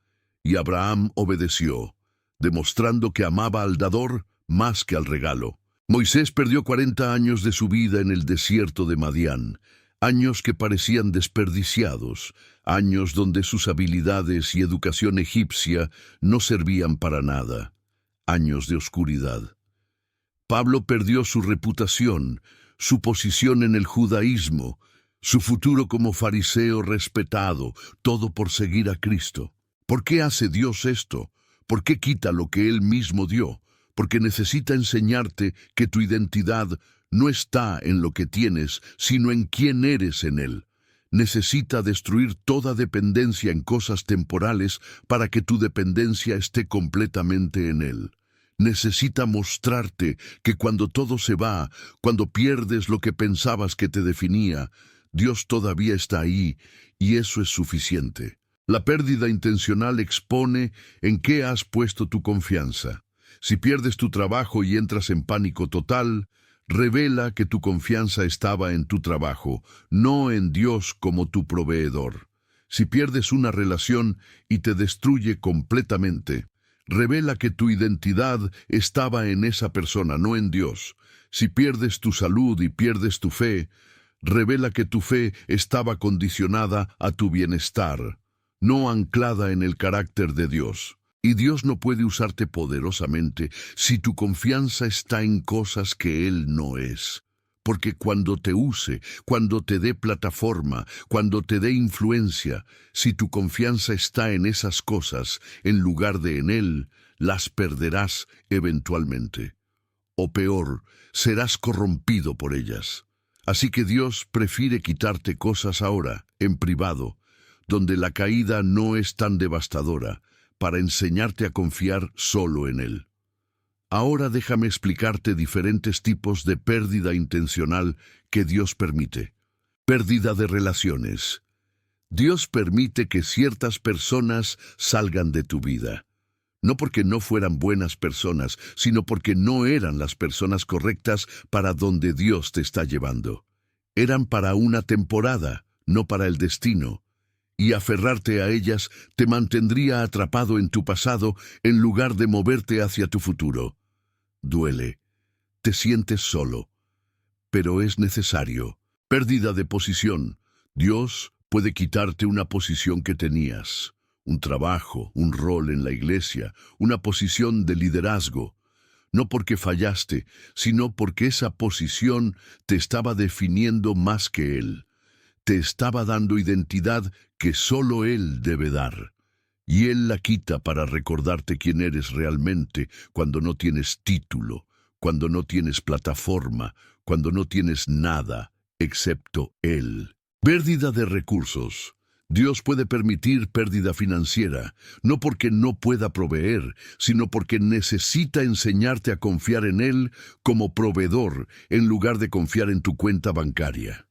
y Abraham obedeció, demostrando que amaba al dador más que al regalo. Moisés perdió 40 años de su vida en el desierto de Madián, años que parecían desperdiciados, años donde sus habilidades y educación egipcia no servían para nada, años de oscuridad. Pablo perdió su reputación, su posición en el judaísmo, su futuro como fariseo respetado, todo por seguir a Cristo. ¿Por qué hace Dios esto? ¿Por qué quita lo que Él mismo dio? Porque necesita enseñarte que tu identidad no está en lo que tienes, sino en quién eres en Él. Necesita destruir toda dependencia en cosas temporales para que tu dependencia esté completamente en Él. Necesita mostrarte que cuando todo se va, cuando pierdes lo que pensabas que te definía, Dios todavía está ahí, y eso es suficiente. La pérdida intencional expone en qué has puesto tu confianza. Si pierdes tu trabajo y entras en pánico total, revela que tu confianza estaba en tu trabajo, no en Dios como tu proveedor. Si pierdes una relación y te destruye completamente, revela que tu identidad estaba en esa persona, no en Dios. Si pierdes tu salud y pierdes tu fe, revela que tu fe estaba condicionada a tu bienestar, no anclada en el carácter de Dios. Y Dios no puede usarte poderosamente si tu confianza está en cosas que Él no es. Porque cuando te use, cuando te dé plataforma, cuando te dé influencia, si tu confianza está en esas cosas en lugar de en Él, las perderás eventualmente. O peor, serás corrompido por ellas. Así que Dios prefiere quitarte cosas ahora, en privado, donde la caída no es tan devastadora, para enseñarte a confiar solo en Él. Ahora déjame explicarte diferentes tipos de pérdida intencional que Dios permite. Pérdida de relaciones. Dios permite que ciertas personas salgan de tu vida. No porque no fueran buenas personas, sino porque no eran las personas correctas para donde Dios te está llevando. Eran para una temporada, no para el destino. Y aferrarte a ellas te mantendría atrapado en tu pasado en lugar de moverte hacia tu futuro. Duele. Te sientes solo. Pero es necesario. Pérdida de posición. Dios puede quitarte una posición que tenías. Un trabajo, un rol en la iglesia, una posición de liderazgo. No porque fallaste, sino porque esa posición te estaba definiendo más que Él. Te estaba dando identidad que solo Él debe dar. Y Él la quita para recordarte quién eres realmente cuando no tienes título, cuando no tienes plataforma, cuando no tienes nada excepto Él. Pérdida de recursos. Dios puede permitir pérdida financiera, no porque no pueda proveer, sino porque necesita enseñarte a confiar en Él como proveedor en lugar de confiar en tu cuenta bancaria.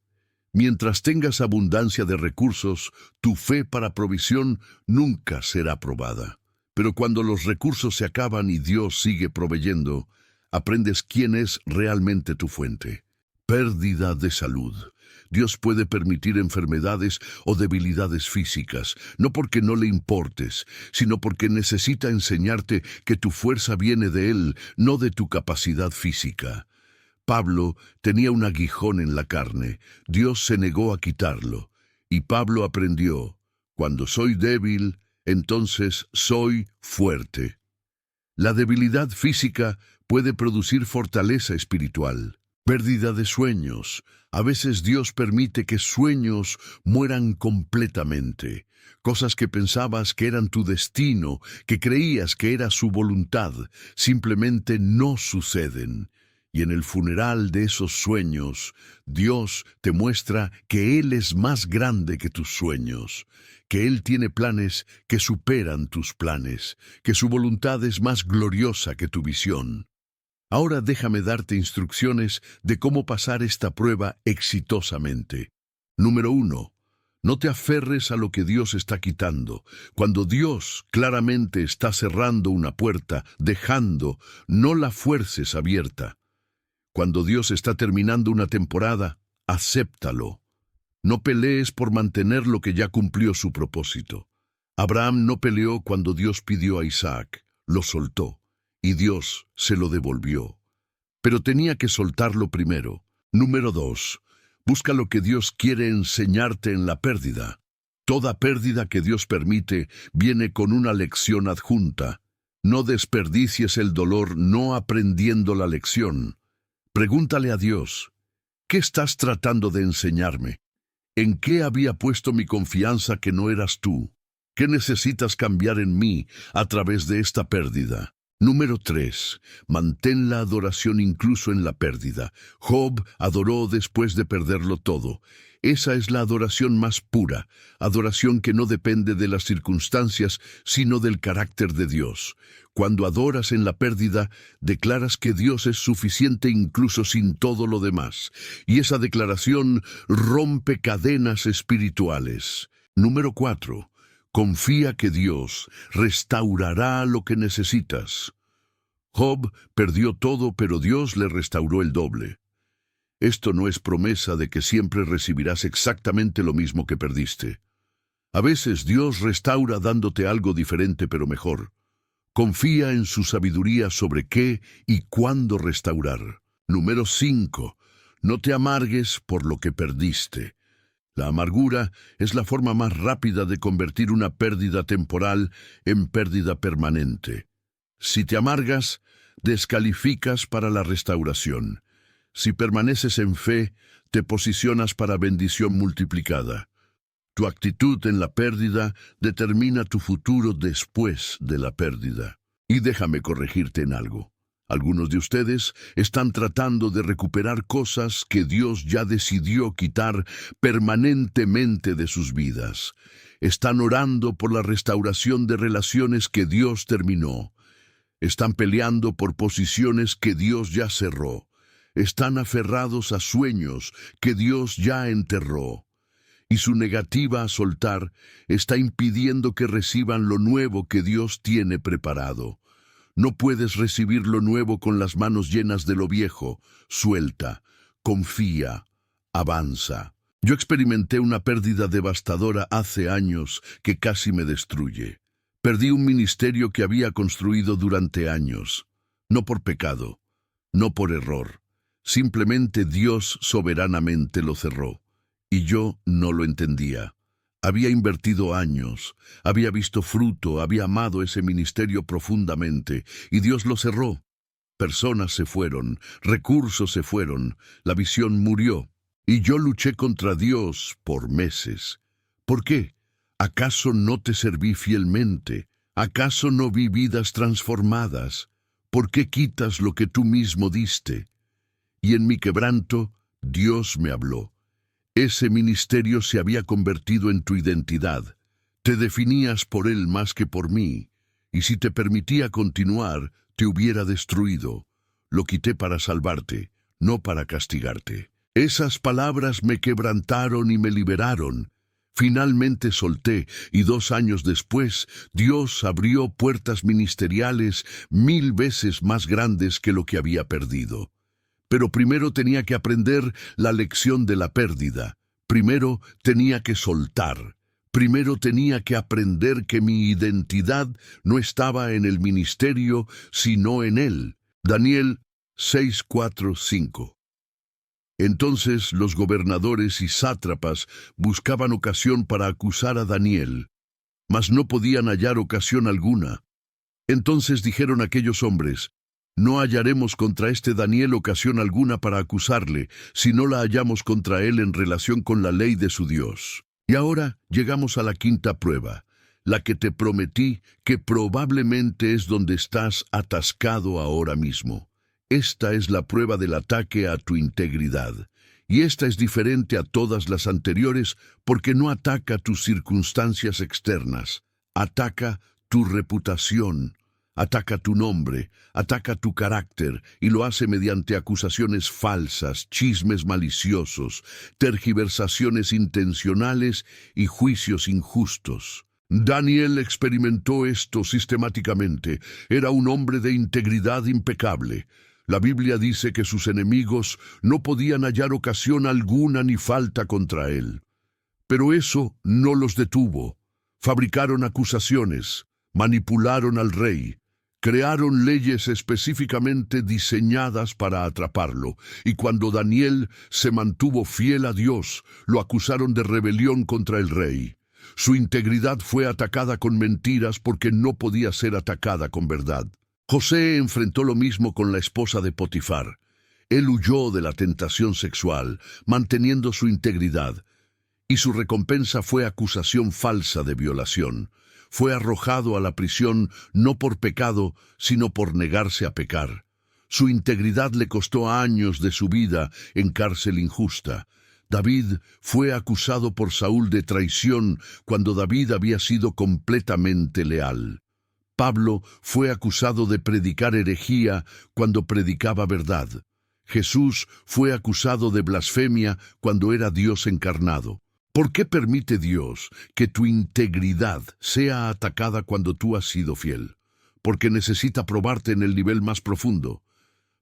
Mientras tengas abundancia de recursos, tu fe para provisión nunca será probada. Pero cuando los recursos se acaban y Dios sigue proveyendo, aprendes quién es realmente tu fuente. Pérdida de salud. Dios puede permitir enfermedades o debilidades físicas, no porque no le importes, sino porque necesita enseñarte que tu fuerza viene de Él, no de tu capacidad física. Pablo tenía un aguijón en la carne. Dios se negó a quitarlo. Y Pablo aprendió: cuando soy débil, entonces soy fuerte. La debilidad física puede producir fortaleza espiritual. Pérdida de sueños. A veces Dios permite que sueños mueran completamente. Cosas que pensabas que eran tu destino, que creías que era su voluntad, simplemente no suceden. Y en el funeral de esos sueños, Dios te muestra que Él es más grande que tus sueños, que Él tiene planes que superan tus planes, que su voluntad es más gloriosa que tu visión. Ahora déjame darte instrucciones de cómo pasar esta prueba exitosamente. Número 1. No te aferres a lo que Dios está quitando. Cuando Dios claramente está cerrando una puerta, no la fuerces abierta. Cuando Dios está terminando una temporada, acéptalo. No pelees por mantener lo que ya cumplió su propósito. Abraham no peleó cuando Dios pidió a Isaac, lo soltó, y Dios se lo devolvió. Pero tenía que soltarlo primero. Número 2. Busca lo que Dios quiere enseñarte en la pérdida. Toda pérdida que Dios permite viene con una lección adjunta. No desperdicies el dolor no aprendiendo la lección. Pregúntale a Dios, ¿qué estás tratando de enseñarme? ¿En qué había puesto mi confianza que no eras tú? ¿Qué necesitas cambiar en mí a través de esta pérdida? Número 3. Mantén la adoración incluso en la pérdida. Job adoró después de perderlo todo. Esa es la adoración más pura, adoración que no depende de las circunstancias, sino del carácter de Dios. Cuando adoras en la pérdida, declaras que Dios es suficiente incluso sin todo lo demás. Y esa declaración rompe cadenas espirituales. Número 4. Confía que Dios restaurará lo que necesitas. Job perdió todo, pero Dios le restauró el doble. Esto no es promesa de que siempre recibirás exactamente lo mismo que perdiste. A veces Dios restaura dándote algo diferente pero mejor. Confía en su sabiduría sobre qué y cuándo restaurar. Número 5. No te amargues por lo que perdiste. La amargura es la forma más rápida de convertir una pérdida temporal en pérdida permanente. Si te amargas, descalificas para la restauración. Si permaneces en fe, te posicionas para bendición multiplicada. Tu actitud en la pérdida determina tu futuro después de la pérdida. Y déjame corregirte en algo. Algunos de ustedes están tratando de recuperar cosas que Dios ya decidió quitar permanentemente de sus vidas. Están orando por la restauración de relaciones que Dios terminó. Están peleando por posiciones que Dios ya cerró. Están aferrados a sueños que Dios ya enterró. Y su negativa a soltar está impidiendo que reciban lo nuevo que Dios tiene preparado. No puedes recibir lo nuevo con las manos llenas de lo viejo. Suelta, confía, avanza. Yo experimenté una pérdida devastadora hace años que casi me destruye. Perdí un ministerio que había construido durante años. No por pecado, no por error. Simplemente Dios soberanamente lo cerró. Y yo no lo entendía. Había invertido años, había visto fruto, había amado ese ministerio profundamente, y Dios lo cerró. Personas se fueron, recursos se fueron, la visión murió, y yo luché contra Dios por meses. ¿Por qué? ¿Acaso no te serví fielmente? ¿Acaso no vi vidas transformadas? ¿Por qué quitas lo que tú mismo diste? Y en mi quebranto, Dios me habló. Ese ministerio se había convertido en tu identidad. Te definías por él más que por mí, y si te permitía continuar, te hubiera destruido. Lo quité para salvarte, no para castigarte. Esas palabras me quebrantaron y me liberaron. Finalmente solté, y 2 años después, Dios abrió puertas ministeriales 1000 veces más grandes que lo que había perdido. Pero primero tenía que aprender la lección de la pérdida. Primero tenía que soltar. Primero tenía que aprender que mi identidad no estaba en el ministerio, sino en Él. Daniel 6:4-5. Entonces los gobernadores y sátrapas buscaban ocasión para acusar a Daniel. mas no podían hallar ocasión alguna. Entonces dijeron aquellos hombres: no hallaremos contra este Daniel ocasión alguna para acusarle, si no la hallamos contra él en relación con la ley de su Dios. Y ahora llegamos a la quinta prueba, la que te prometí, que probablemente es donde estás atascado ahora mismo. Esta es la prueba del ataque a tu integridad. Y esta es diferente a todas las anteriores porque no ataca tus circunstancias externas, ataca tu reputación, ataca tu nombre, ataca tu carácter y lo hace mediante acusaciones falsas, chismes maliciosos, tergiversaciones intencionales y juicios injustos. Daniel experimentó esto sistemáticamente. Era un hombre de integridad impecable. La Biblia dice que sus enemigos no podían hallar ocasión alguna ni falta contra él. Pero eso no los detuvo. Fabricaron acusaciones, manipularon al rey, crearon leyes específicamente diseñadas para atraparlo, y cuando Daniel se mantuvo fiel a Dios, lo acusaron de rebelión contra el rey. Su integridad fue atacada con mentiras porque no podía ser atacada con verdad. José enfrentó lo mismo con la esposa de Potifar. Él huyó de la tentación sexual, manteniendo su integridad, y su recompensa fue acusación falsa de violación. Fue arrojado a la prisión no por pecado, sino por negarse a pecar. Su integridad le costó años de su vida en cárcel injusta. David fue acusado por Saúl de traición cuando David había sido completamente leal. Pablo fue acusado de predicar herejía cuando predicaba verdad. Jesús fue acusado de blasfemia cuando era Dios encarnado. ¿Por qué permite Dios que tu integridad sea atacada cuando tú has sido fiel? Porque necesita probarte en el nivel más profundo.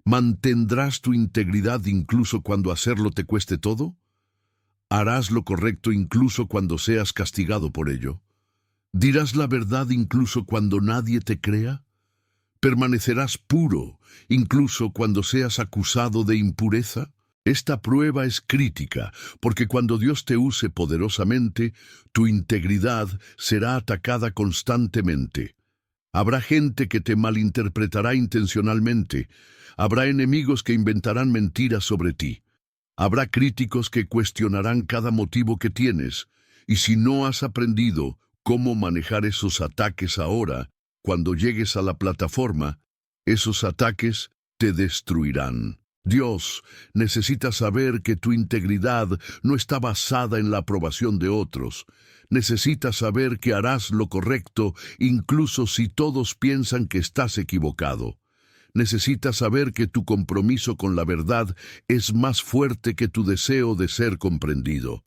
¿Mantendrás tu integridad incluso cuando hacerlo te cueste todo? ¿Harás lo correcto incluso cuando seas castigado por ello? ¿Dirás la verdad incluso cuando nadie te crea? ¿Permanecerás puro incluso cuando seas acusado de impureza? Esta prueba es crítica, porque cuando Dios te use poderosamente, tu integridad será atacada constantemente. Habrá gente que te malinterpretará intencionalmente. Habrá enemigos que inventarán mentiras sobre ti. Habrá críticos que cuestionarán cada motivo que tienes. Y si no has aprendido cómo manejar esos ataques ahora, cuando llegues a la plataforma, esos ataques te destruirán. Dios necesita saber que tu integridad no está basada en la aprobación de otros. Necesita saber que harás lo correcto incluso si todos piensan que estás equivocado. Necesita saber que tu compromiso con la verdad es más fuerte que tu deseo de ser comprendido.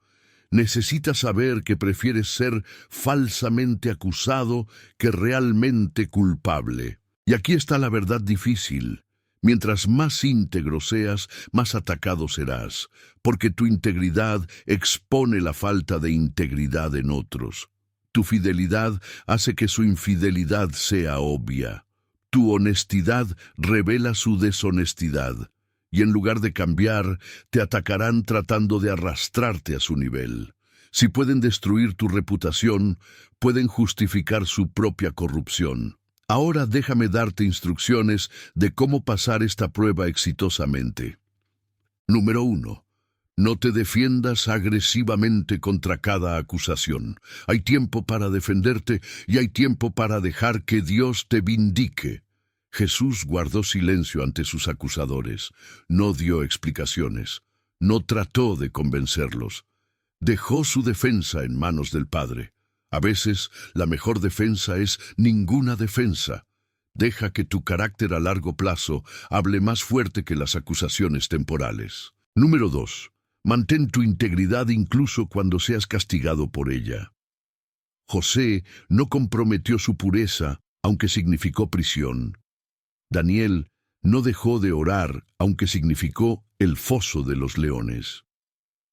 Necesitas saber que prefieres ser falsamente acusado que realmente culpable. Y aquí está la verdad difícil. Mientras más íntegro seas, más atacado serás, porque tu integridad expone la falta de integridad en otros. Tu fidelidad hace que su infidelidad sea obvia. Tu honestidad revela su deshonestidad. Y en lugar de cambiar, te atacarán tratando de arrastrarte a su nivel. Si pueden destruir tu reputación, pueden justificar su propia corrupción. Ahora déjame darte instrucciones de cómo pasar esta prueba exitosamente. Número 1. No te defiendas agresivamente contra cada acusación. Hay tiempo para defenderte y hay tiempo para dejar que Dios te vindique. Jesús guardó silencio ante sus acusadores. No dio explicaciones. No trató de convencerlos. Dejó su defensa en manos del Padre. A veces, la mejor defensa es ninguna defensa. Deja que tu carácter a largo plazo hable más fuerte que las acusaciones temporales. Número 2. Mantén tu integridad incluso cuando seas castigado por ella. José no comprometió su pureza, aunque significó prisión. Daniel no dejó de orar, aunque significó el foso de los leones.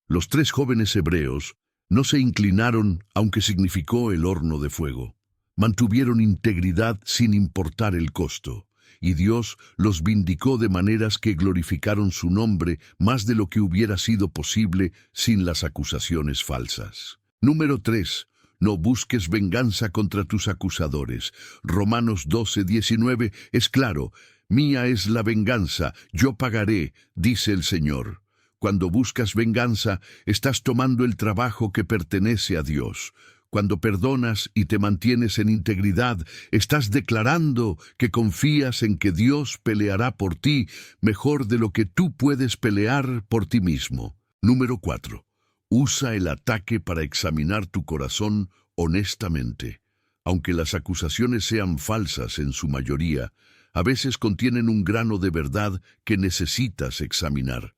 Los 3 jóvenes hebreos no se inclinaron, aunque significó el horno de fuego. Mantuvieron integridad sin importar el costo, y Dios los vindicó de maneras que glorificaron su nombre más de lo que hubiera sido posible sin las acusaciones falsas. Número 3. No busques venganza contra tus acusadores. Romanos 12:19 es claro. Mía es la venganza, yo pagaré, dice el Señor. Cuando buscas venganza, estás tomando el trabajo que pertenece a Dios. Cuando perdonas y te mantienes en integridad, estás declarando que confías en que Dios peleará por ti mejor de lo que tú puedes pelear por ti mismo. Número 4. Usa el ataque para examinar tu corazón honestamente. Aunque las acusaciones sean falsas en su mayoría, a veces contienen un grano de verdad que necesitas examinar.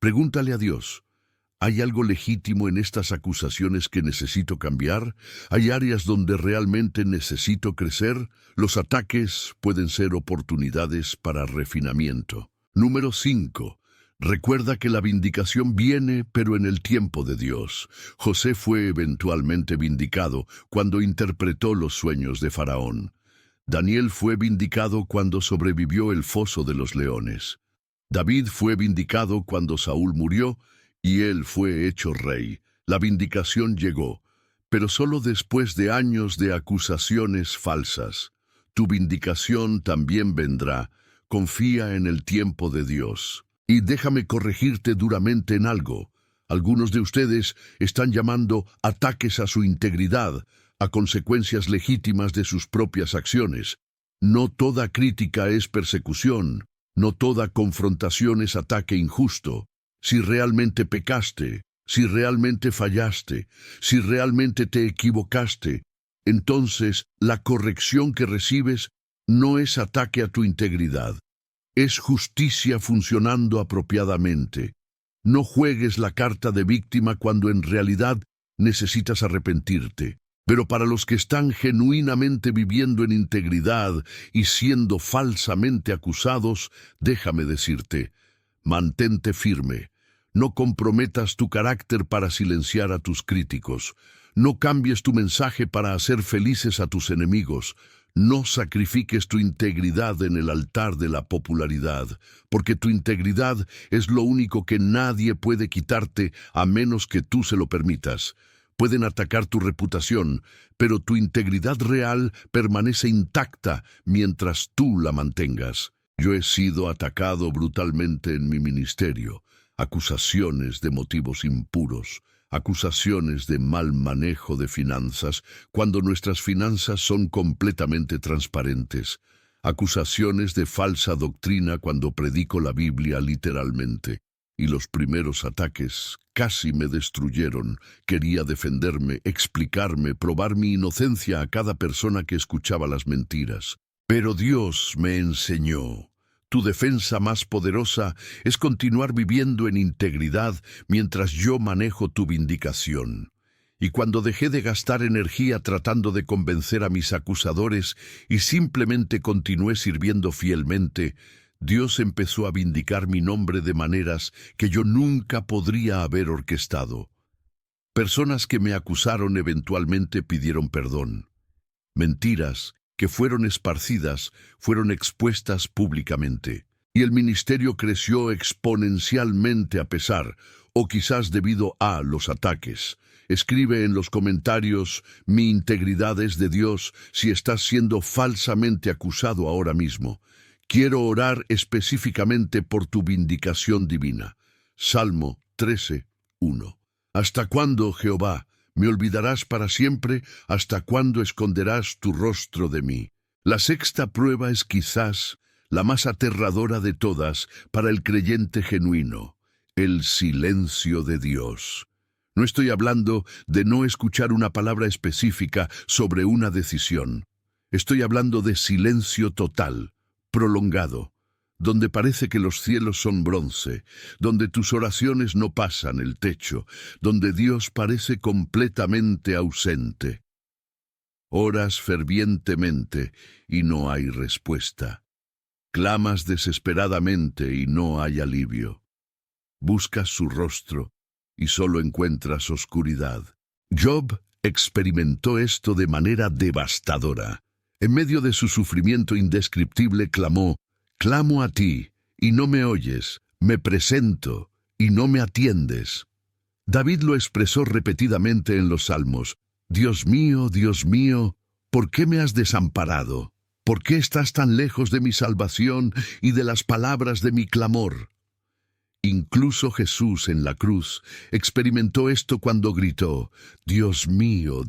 Pregúntale a Dios: ¿hay algo legítimo en estas acusaciones que necesito cambiar? ¿Hay áreas donde realmente necesito crecer? Los ataques pueden ser oportunidades para refinamiento. Número 5. Recuerda que la vindicación viene, pero en el tiempo de Dios. José fue eventualmente vindicado cuando interpretó los sueños de Faraón. Daniel fue vindicado cuando sobrevivió el foso de los leones. David fue vindicado cuando Saúl murió, y él fue hecho rey. La vindicación llegó, pero solo después de años de acusaciones falsas. Tu vindicación también vendrá. Confía en el tiempo de Dios. Y déjame corregirte duramente en algo. Algunos de ustedes están llamando ataques a su integridad, a consecuencias legítimas de sus propias acciones. No toda crítica es persecución. No toda confrontación es ataque injusto. Si realmente pecaste, si realmente fallaste, si realmente te equivocaste, entonces la corrección que recibes no es ataque a tu integridad. Es justicia funcionando apropiadamente. No juegues la carta de víctima cuando en realidad necesitas arrepentirte. Pero para los que están genuinamente viviendo en integridad y siendo falsamente acusados, déjame decirte: mantente firme. No comprometas tu carácter para silenciar a tus críticos. No cambies tu mensaje para hacer felices a tus enemigos. No sacrifiques tu integridad en el altar de la popularidad, porque tu integridad es lo único que nadie puede quitarte a menos que tú se lo permitas. Pueden atacar tu reputación, pero tu integridad real permanece intacta mientras tú la mantengas. Yo he sido atacado brutalmente en mi ministerio. Acusaciones de motivos impuros, acusaciones de mal manejo de finanzas, cuando nuestras finanzas son completamente transparentes, acusaciones de falsa doctrina cuando predico la Biblia literalmente. Y los primeros ataques casi me destruyeron. Quería defenderme, explicarme, probar mi inocencia a cada persona que escuchaba las mentiras. Pero Dios me enseñó: tu defensa más poderosa es continuar viviendo en integridad mientras yo manejo tu vindicación. Y cuando dejé de gastar energía tratando de convencer a mis acusadores y simplemente continué sirviendo fielmente, Dios empezó a vindicar mi nombre de maneras que yo nunca podría haber orquestado. Personas que me acusaron eventualmente pidieron perdón. Mentiras que fueron esparcidas fueron expuestas públicamente. Y el ministerio creció exponencialmente a pesar, o quizás debido a, los ataques. Escribe en los comentarios: mi integridad es de Dios, si estás siendo falsamente acusado ahora mismo. Quiero orar específicamente por tu vindicación divina. Salmo 13:1. ¿Hasta cuándo, Jehová, me olvidarás para siempre? ¿Hasta cuándo esconderás tu rostro de mí? La sexta prueba es quizás la más aterradora de todas para el creyente genuino: el silencio de Dios. No estoy hablando de no escuchar una palabra específica sobre una decisión. Estoy hablando de silencio total, prolongado, donde parece que los cielos son bronce, donde tus oraciones no pasan el techo, donde Dios parece completamente ausente. Oras fervientemente y no hay respuesta. Clamas desesperadamente y no hay alivio. Buscas su rostro y solo encuentras oscuridad. Job experimentó esto de manera devastadora. En medio de su sufrimiento indescriptible clamó: clamo a ti, y no me oyes, me presento, y no me atiendes. David lo expresó repetidamente en los Salmos: Dios mío, ¿por qué me has desamparado? ¿Por qué estás tan lejos de mi salvación y de las palabras de mi clamor? Incluso Jesús en la cruz experimentó esto cuando gritó, Dios mío,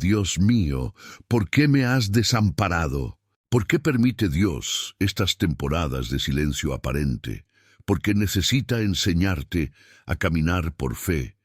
¿por qué me has desamparado? ¿Por qué permite Dios estas temporadas de silencio aparente? Porque necesita enseñarte a caminar por fe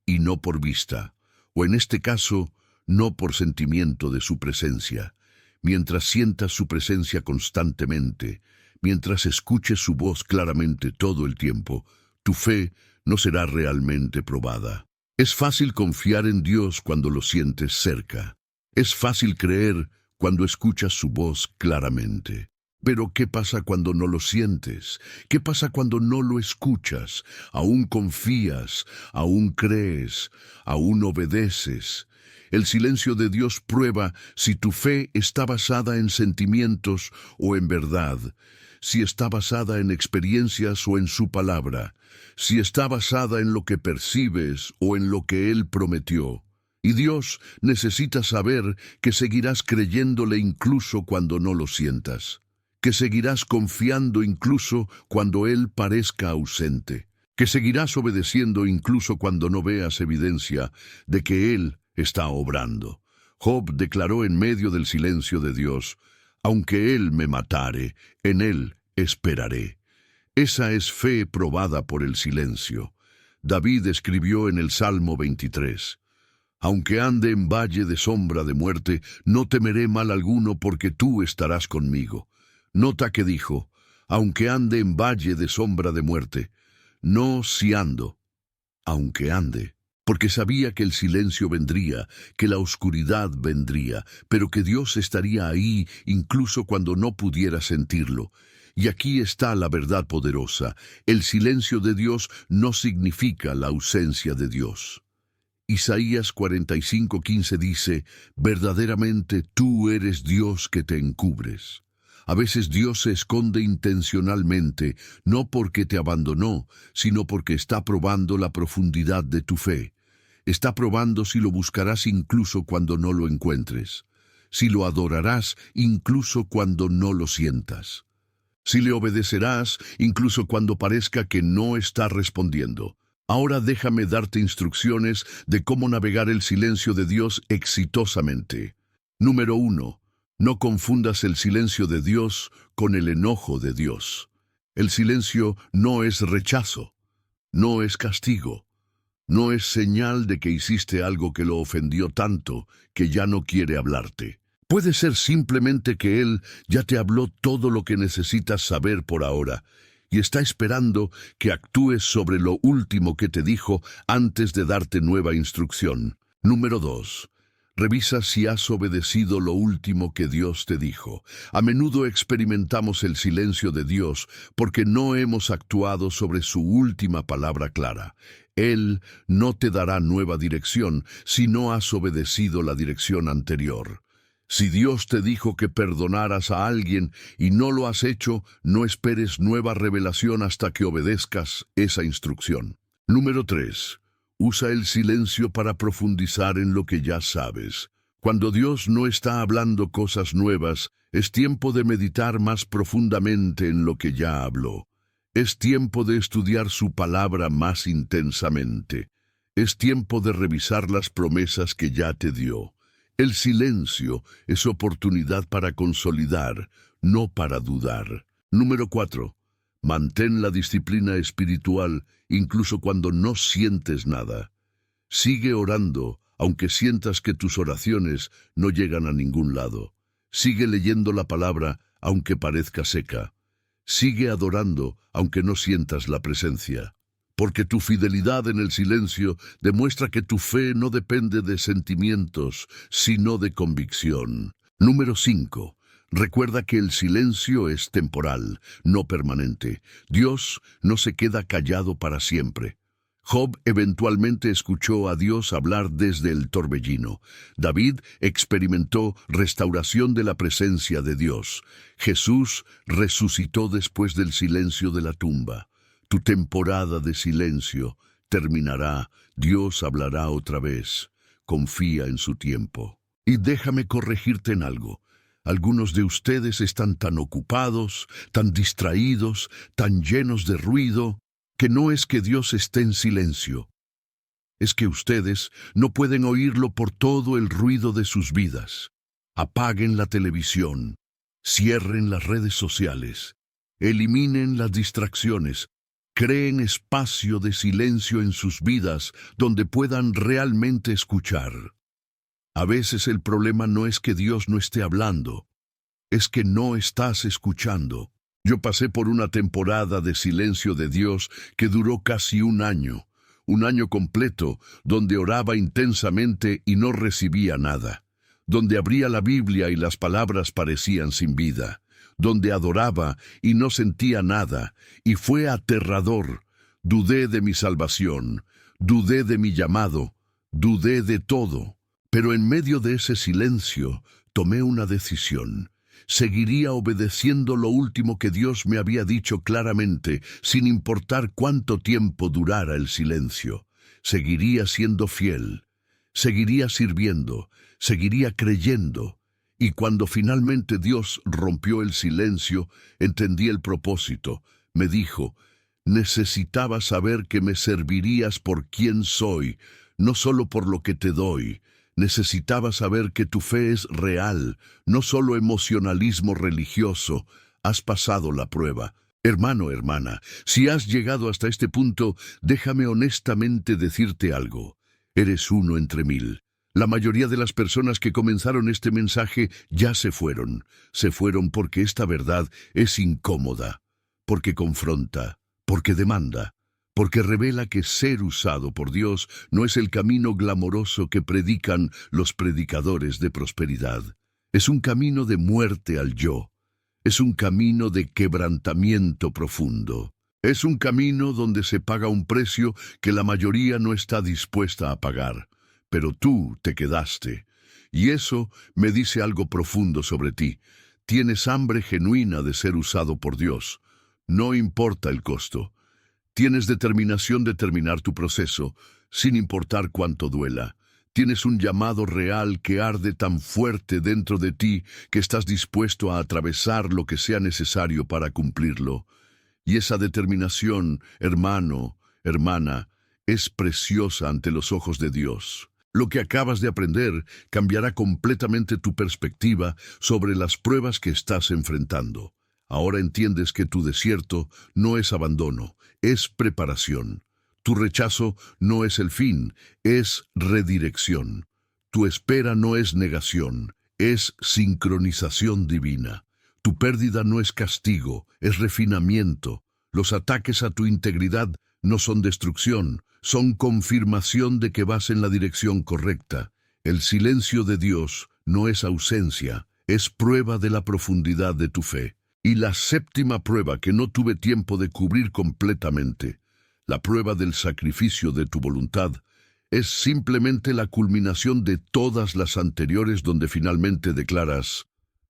y no por vista, o en este caso, no por sentimiento de su presencia. Mientras sientas su presencia constantemente, mientras escuches su voz claramente todo el tiempo, tu fe no será realmente probada. Es fácil confiar en Dios cuando lo sientes cerca. Es fácil creer cuando escuchas su voz claramente. Pero ¿qué pasa cuando no lo sientes? ¿Qué pasa cuando no lo escuchas? ¿Aún confías? ¿Aún crees? ¿Aún obedeces? El silencio de Dios prueba si tu fe está basada en sentimientos o en verdad, si está basada en experiencias o en su palabra, si está basada en lo que percibes o en lo que Él prometió. Y Dios necesita saber que seguirás creyéndole incluso cuando no lo sientas, que seguirás confiando incluso cuando Él parezca ausente, que seguirás obedeciendo incluso cuando no veas evidencia de que Él está obrando. Job declaró en medio del silencio de Dios, aunque Él me matare, en Él esperaré. Esa es fe probada por el silencio. David escribió en el Salmo 23, aunque ande en valle de sombra de muerte, no temeré mal alguno porque tú estarás conmigo. Nota que dijo, aunque ande en valle de sombra de muerte, no si ando, aunque ande, porque sabía que el silencio vendría, que la oscuridad vendría, pero que Dios estaría ahí incluso cuando no pudiera sentirlo. Y aquí está la verdad poderosa. El silencio de Dios no significa la ausencia de Dios. Isaías 45:15 dice, verdaderamente tú eres Dios que te encubres. A veces Dios se esconde intencionalmente, no porque te abandonó, sino porque está probando la profundidad de tu fe. Está probando si lo buscarás incluso cuando no lo encuentres, si lo adorarás incluso cuando no lo sientas, si le obedecerás incluso cuando parezca que no está respondiendo. Ahora déjame darte instrucciones de cómo navegar el silencio de Dios exitosamente. Número 1. No confundas el silencio de Dios con el enojo de Dios. El silencio no es rechazo, no es castigo, no es señal de que hiciste algo que lo ofendió tanto que ya no quiere hablarte. Puede ser simplemente que Él ya te habló todo lo que necesitas saber por ahora y está esperando que actúes sobre lo último que te dijo antes de darte nueva instrucción. Número 2. Revisa si has obedecido lo último que Dios te dijo. A menudo experimentamos el silencio de Dios porque no hemos actuado sobre su última palabra clara. Él no te dará nueva dirección si no has obedecido la dirección anterior. Si Dios te dijo que perdonaras a alguien y no lo has hecho, no esperes nueva revelación hasta que obedezcas esa instrucción. Número 3. Usa el silencio para profundizar en lo que ya sabes. Cuando Dios no está hablando cosas nuevas, es tiempo de meditar más profundamente en lo que ya habló. Es tiempo de estudiar su palabra más intensamente. Es tiempo de revisar las promesas que ya te dio. El silencio es oportunidad para consolidar, no para dudar. Número 4. Mantén la disciplina espiritual incluso cuando no sientes nada. Sigue orando, aunque sientas que tus oraciones no llegan a ningún lado. Sigue leyendo la palabra, aunque parezca seca. Sigue adorando, aunque no sientas la presencia. Porque tu fidelidad en el silencio demuestra que tu fe no depende de sentimientos, sino de convicción. Número 5. Recuerda que el silencio es temporal, no permanente. Dios no se queda callado para siempre. Job eventualmente escuchó a Dios hablar desde el torbellino. David experimentó restauración de la presencia de Dios. Jesús resucitó después del silencio de la tumba. Tu temporada de silencio terminará. Dios hablará otra vez. Confía en su tiempo. Y déjame corregirte en algo. Algunos de ustedes están tan ocupados, tan distraídos, tan llenos de ruido, que no es que Dios esté en silencio. Es que ustedes no pueden oírlo por todo el ruido de sus vidas. Apaguen la televisión, cierren las redes sociales, eliminen las distracciones, creen espacio de silencio en sus vidas donde puedan realmente escuchar. A veces el problema no es que Dios no esté hablando, es que no estás escuchando. Yo pasé por una temporada de silencio de Dios que duró casi un año completo, donde oraba intensamente y no recibía nada, donde abría la Biblia y las palabras parecían sin vida, donde adoraba y no sentía nada, y fue aterrador. Dudé de mi salvación, dudé de mi llamado, dudé de todo. Pero en medio de ese silencio tomé una decisión. Seguiría obedeciendo lo último que Dios me había dicho claramente, sin importar cuánto tiempo durara el silencio. Seguiría siendo fiel, seguiría sirviendo, seguiría creyendo. Y cuando finalmente Dios rompió el silencio, entendí el propósito. Me dijo, necesitaba saber que me servirías por quien soy, no solo por lo que te doy. Necesitaba saber que tu fe es real, no solo emocionalismo religioso. Has pasado la prueba. Hermano, hermana, si has llegado hasta este punto, déjame honestamente decirte algo. Eres uno entre mil. La mayoría de las personas que comenzaron este mensaje ya se fueron. Se fueron porque esta verdad es incómoda, porque confronta, porque demanda, porque revela que ser usado por Dios no es el camino glamoroso que predican los predicadores de prosperidad. Es un camino de muerte al yo. Es un camino de quebrantamiento profundo. Es un camino donde se paga un precio que la mayoría no está dispuesta a pagar. Pero tú te quedaste. Y eso me dice algo profundo sobre ti. Tienes hambre genuina de ser usado por Dios. No importa el costo. Tienes determinación de terminar tu proceso, sin importar cuánto duela. Tienes un llamado real que arde tan fuerte dentro de ti que estás dispuesto a atravesar lo que sea necesario para cumplirlo. Y esa determinación, hermano, hermana, es preciosa ante los ojos de Dios. Lo que acabas de aprender cambiará completamente tu perspectiva sobre las pruebas que estás enfrentando. Ahora entiendes que tu desierto no es abandono, es preparación. Tu rechazo no es el fin, es redirección. Tu espera no es negación, es sincronización divina. Tu pérdida no es castigo, es refinamiento. Los ataques a tu integridad no son destrucción, son confirmación de que vas en la dirección correcta. El silencio de Dios no es ausencia, es prueba de la profundidad de tu fe. Y la séptima prueba que no tuve tiempo de cubrir completamente, la prueba del sacrificio de tu voluntad, es simplemente la culminación de todas las anteriores donde finalmente declaras,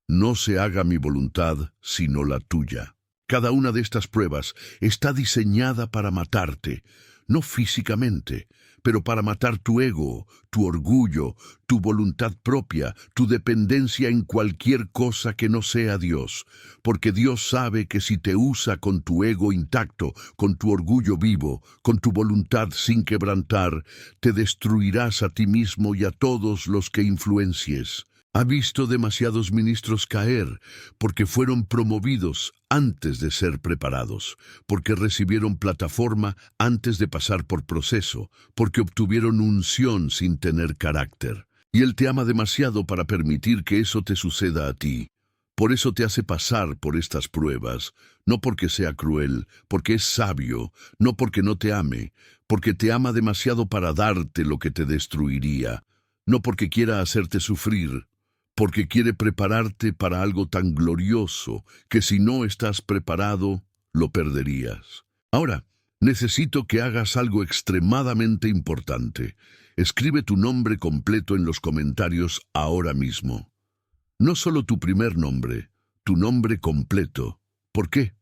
no se haga mi voluntad sino la tuya. Cada una de estas pruebas está diseñada para matarte, no físicamente, pero para matar tu ego, tu orgullo, tu voluntad propia, tu dependencia en cualquier cosa que no sea Dios, porque Dios sabe que si te usa con tu ego intacto, con tu orgullo vivo, con tu voluntad sin quebrantar, te destruirás a ti mismo y a todos los que influencies. Ha visto demasiados ministros caer porque fueron promovidos antes de ser preparados, porque recibieron plataforma antes de pasar por proceso, porque obtuvieron unción sin tener carácter. Y Él te ama demasiado para permitir que eso te suceda a ti. Por eso te hace pasar por estas pruebas, no porque sea cruel, porque es sabio, no porque no te ame, porque te ama demasiado para darte lo que te destruiría, no porque quiera hacerte sufrir, porque quiere prepararte para algo tan glorioso que si no estás preparado, lo perderías. Ahora, necesito que hagas algo extremadamente importante. Escribe tu nombre completo en los comentarios ahora mismo. No solo tu primer nombre, tu nombre completo. ¿Por qué?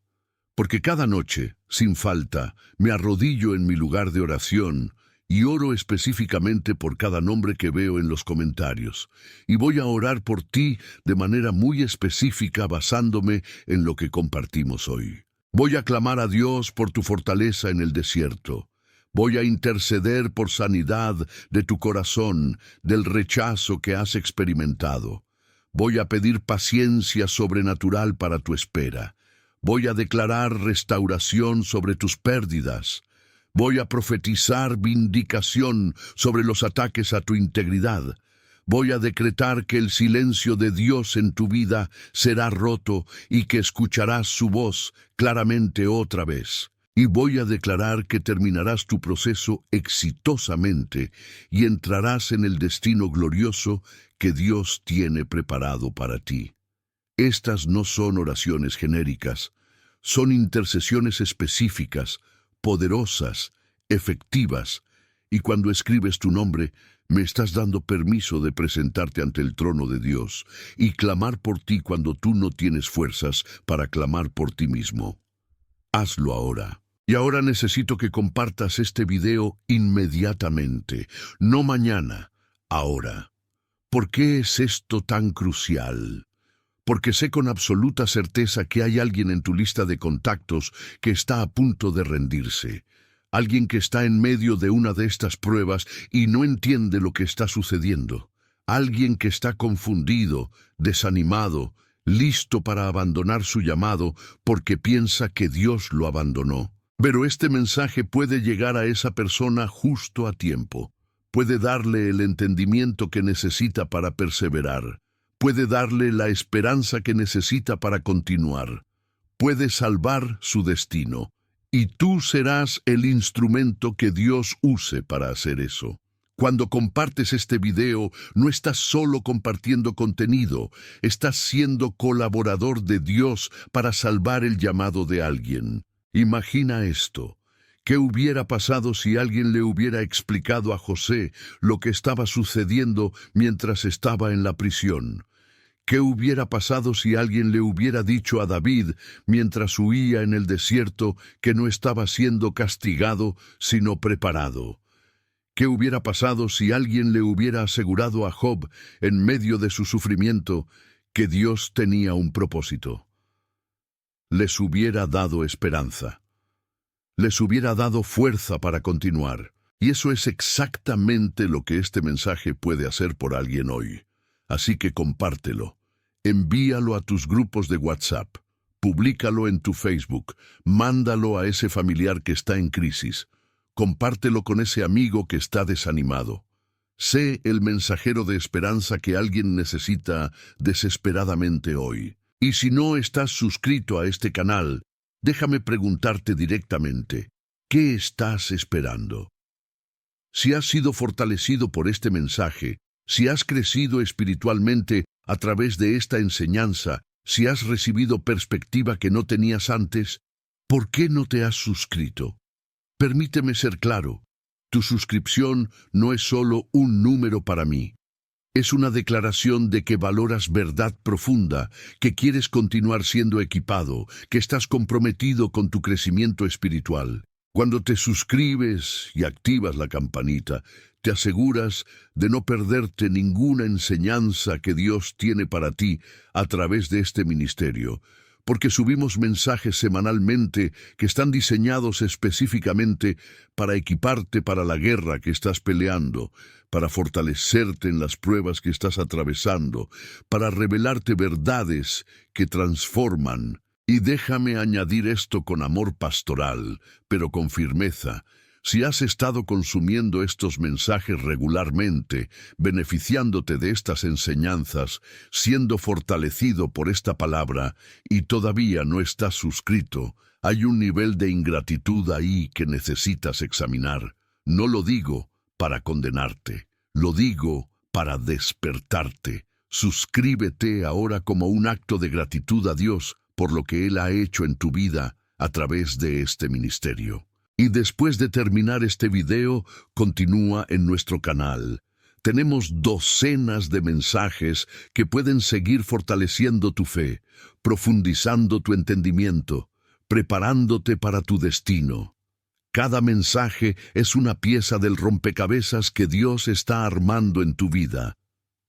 Porque cada noche, sin falta, me arrodillo en mi lugar de oración y oro específicamente por cada nombre que veo en los comentarios. Y voy a orar por ti de manera muy específica basándome en lo que compartimos hoy. Voy a clamar a Dios por tu fortaleza en el desierto. Voy a interceder por sanidad de tu corazón, del rechazo que has experimentado. Voy a pedir paciencia sobrenatural para tu espera. Voy a declarar restauración sobre tus pérdidas. Voy a profetizar vindicación sobre los ataques a tu integridad. Voy a decretar que el silencio de Dios en tu vida será roto y que escucharás su voz claramente otra vez. Y voy a declarar que terminarás tu proceso exitosamente y entrarás en el destino glorioso que Dios tiene preparado para ti. Estas no son oraciones genéricas, son intercesiones específicas, poderosas, efectivas, y cuando escribes tu nombre, me estás dando permiso de presentarte ante el trono de Dios y clamar por ti cuando tú no tienes fuerzas para clamar por ti mismo. Hazlo ahora. Y ahora necesito que compartas este video inmediatamente, no mañana, ahora. ¿Por qué es esto tan crucial? Porque sé con absoluta certeza que hay alguien en tu lista de contactos que está a punto de rendirse. Alguien que está en medio de una de estas pruebas y no entiende lo que está sucediendo. Alguien que está confundido, desanimado, listo para abandonar su llamado porque piensa que Dios lo abandonó. Pero este mensaje puede llegar a esa persona justo a tiempo. Puede darle el entendimiento que necesita para perseverar. Puede darle la esperanza que necesita para continuar. Puede salvar su destino. Y tú serás el instrumento que Dios use para hacer eso. Cuando compartes este video, no estás solo compartiendo contenido, estás siendo colaborador de Dios para salvar el llamado de alguien. Imagina esto. ¿Qué hubiera pasado si alguien le hubiera explicado a José lo que estaba sucediendo mientras estaba en la prisión? ¿Qué hubiera pasado si alguien le hubiera dicho a David, mientras huía en el desierto, que no estaba siendo castigado, sino preparado? ¿Qué hubiera pasado si alguien le hubiera asegurado a Job, en medio de su sufrimiento, que Dios tenía un propósito? Les hubiera dado esperanza. Les hubiera dado fuerza para continuar. Y eso es exactamente lo que este mensaje puede hacer por alguien hoy. Así que compártelo. Envíalo a tus grupos de WhatsApp. Públicalo en tu Facebook. Mándalo a ese familiar que está en crisis. Compártelo con ese amigo que está desanimado. Sé el mensajero de esperanza que alguien necesita desesperadamente hoy. Y si no estás suscrito a este canal, déjame preguntarte directamente, ¿qué estás esperando? Si has sido fortalecido por este mensaje, si has crecido espiritualmente a través de esta enseñanza, si has recibido perspectiva que no tenías antes, ¿por qué no te has suscrito? Permíteme ser claro, tu suscripción no es solo un número para mí. Es una declaración de que valoras verdad profunda, que quieres continuar siendo equipado, que estás comprometido con tu crecimiento espiritual. Cuando te suscribes y activas la campanita, te aseguras de no perderte ninguna enseñanza que Dios tiene para ti a través de este ministerio, porque subimos mensajes semanalmente que están diseñados específicamente para equiparte para la guerra que estás peleando, para fortalecerte en las pruebas que estás atravesando, para revelarte verdades que transforman. Y déjame añadir esto con amor pastoral, pero con firmeza. Si has estado consumiendo estos mensajes regularmente, beneficiándote de estas enseñanzas, siendo fortalecido por esta palabra, y todavía no estás suscrito, hay un nivel de ingratitud ahí que necesitas examinar. No lo digo para condenarte, lo digo para despertarte. Suscríbete ahora como un acto de gratitud a Dios por lo que Él ha hecho en tu vida a través de este ministerio. Y después de terminar este video, continúa en nuestro canal. Tenemos docenas de mensajes que pueden seguir fortaleciendo tu fe, profundizando tu entendimiento, preparándote para tu destino. Cada mensaje es una pieza del rompecabezas que Dios está armando en tu vida.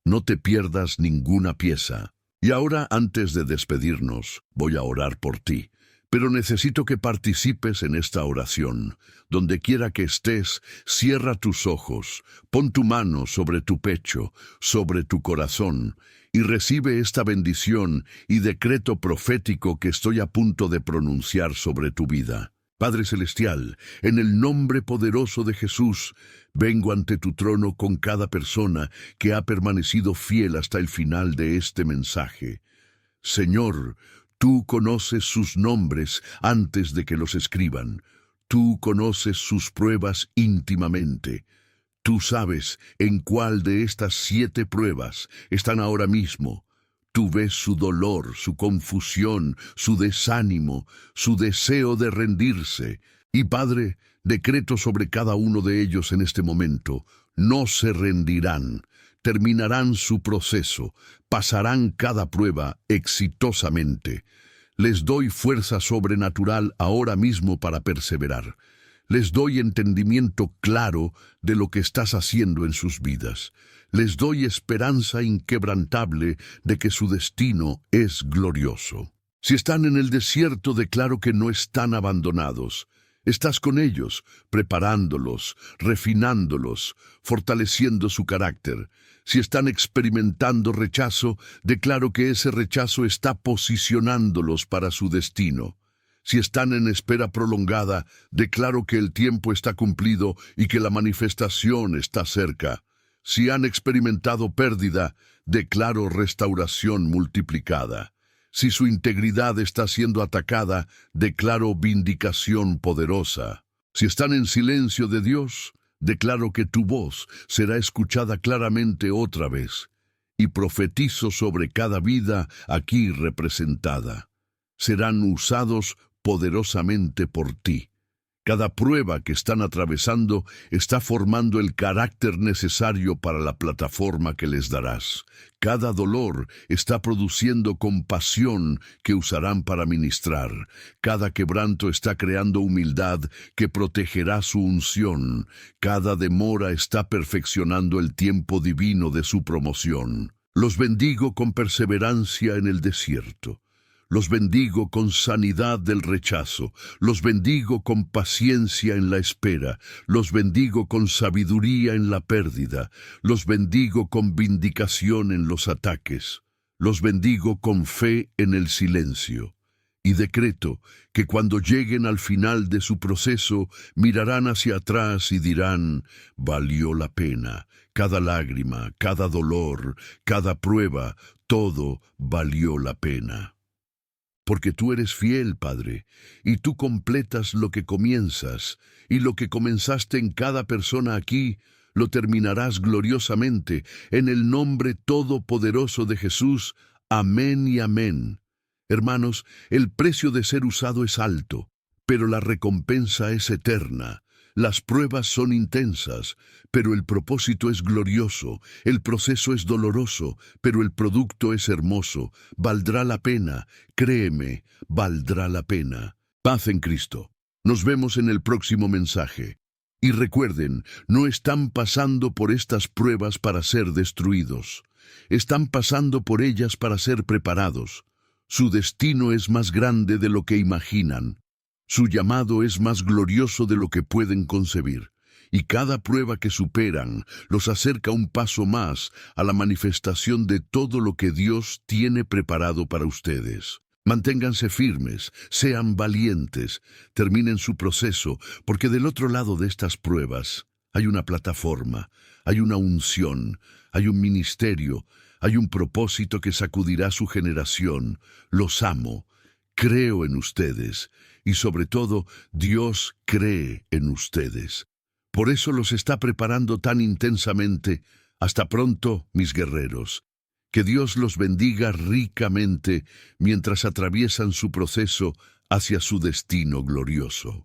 No te pierdas ninguna pieza. Y ahora, antes de despedirnos, voy a orar por ti. Pero necesito que participes en esta oración. Donde quiera que estés, cierra tus ojos, pon tu mano sobre tu pecho, sobre tu corazón, y recibe esta bendición y decreto profético que estoy a punto de pronunciar sobre tu vida. Padre Celestial, en el nombre poderoso de Jesús, vengo ante tu trono con cada persona que ha permanecido fiel hasta el final de este mensaje. Señor, tú conoces sus nombres antes de que los escriban. Tú conoces sus pruebas íntimamente. Tú sabes en cuál de estas 7 pruebas están ahora mismo. Tú ves su dolor, su confusión, su desánimo, su deseo de rendirse. Y Padre, decreto sobre cada uno de ellos en este momento: no se rendirán, terminarán su proceso, pasarán cada prueba exitosamente. Les doy fuerza sobrenatural ahora mismo para perseverar. Les doy entendimiento claro de lo que estás haciendo en sus vidas. Les doy esperanza inquebrantable de que su destino es glorioso. Si están en el desierto, declaro que no están abandonados. Estás con ellos, preparándolos, refinándolos, fortaleciendo su carácter. Si están experimentando rechazo, declaro que ese rechazo está posicionándolos para su destino. Si están en espera prolongada, declaro que el tiempo está cumplido y que la manifestación está cerca. Si han experimentado pérdida, declaro restauración multiplicada. Si su integridad está siendo atacada, declaro vindicación poderosa. Si están en silencio de Dios, declaro que tu voz será escuchada claramente otra vez. Y profetizo sobre cada vida aquí representada. Serán usados poderosamente por ti. Cada prueba que están atravesando está formando el carácter necesario para la plataforma que les darás. Cada dolor está produciendo compasión que usarán para ministrar. Cada quebranto está creando humildad que protegerá su unción. Cada demora está perfeccionando el tiempo divino de su promoción. Los bendigo con perseverancia en el desierto. Los bendigo con sanidad del rechazo, los bendigo con paciencia en la espera, los bendigo con sabiduría en la pérdida, los bendigo con vindicación en los ataques, los bendigo con fe en el silencio. Y decreto que cuando lleguen al final de su proceso, mirarán hacia atrás y dirán: valió la pena. Cada lágrima, cada dolor, cada prueba, todo valió la pena. Porque tú eres fiel, Padre, y tú completas lo que comienzas, y lo que comenzaste en cada persona aquí, lo terminarás gloriosamente, en el nombre todopoderoso de Jesús. Amén y amén. Hermanos, el precio de ser usado es alto, pero la recompensa es eterna. Las pruebas son intensas, pero el propósito es glorioso. El proceso es doloroso, pero el producto es hermoso. Valdrá la pena, créeme, valdrá la pena. Paz en Cristo. Nos vemos en el próximo mensaje. Y recuerden, no están pasando por estas pruebas para ser destruidos. Están pasando por ellas para ser preparados. Su destino es más grande de lo que imaginan. Su llamado es más glorioso de lo que pueden concebir, y cada prueba que superan los acerca un paso más a la manifestación de todo lo que Dios tiene preparado para ustedes. Manténganse firmes, sean valientes, terminen su proceso, porque del otro lado de estas pruebas hay una plataforma, hay una unción, hay un ministerio, hay un propósito que sacudirá su generación. Los amo, creo en ustedes. Y sobre todo, Dios cree en ustedes. Por eso los está preparando tan intensamente. Hasta pronto, mis guerreros. Que Dios los bendiga ricamente mientras atraviesan su proceso hacia su destino glorioso.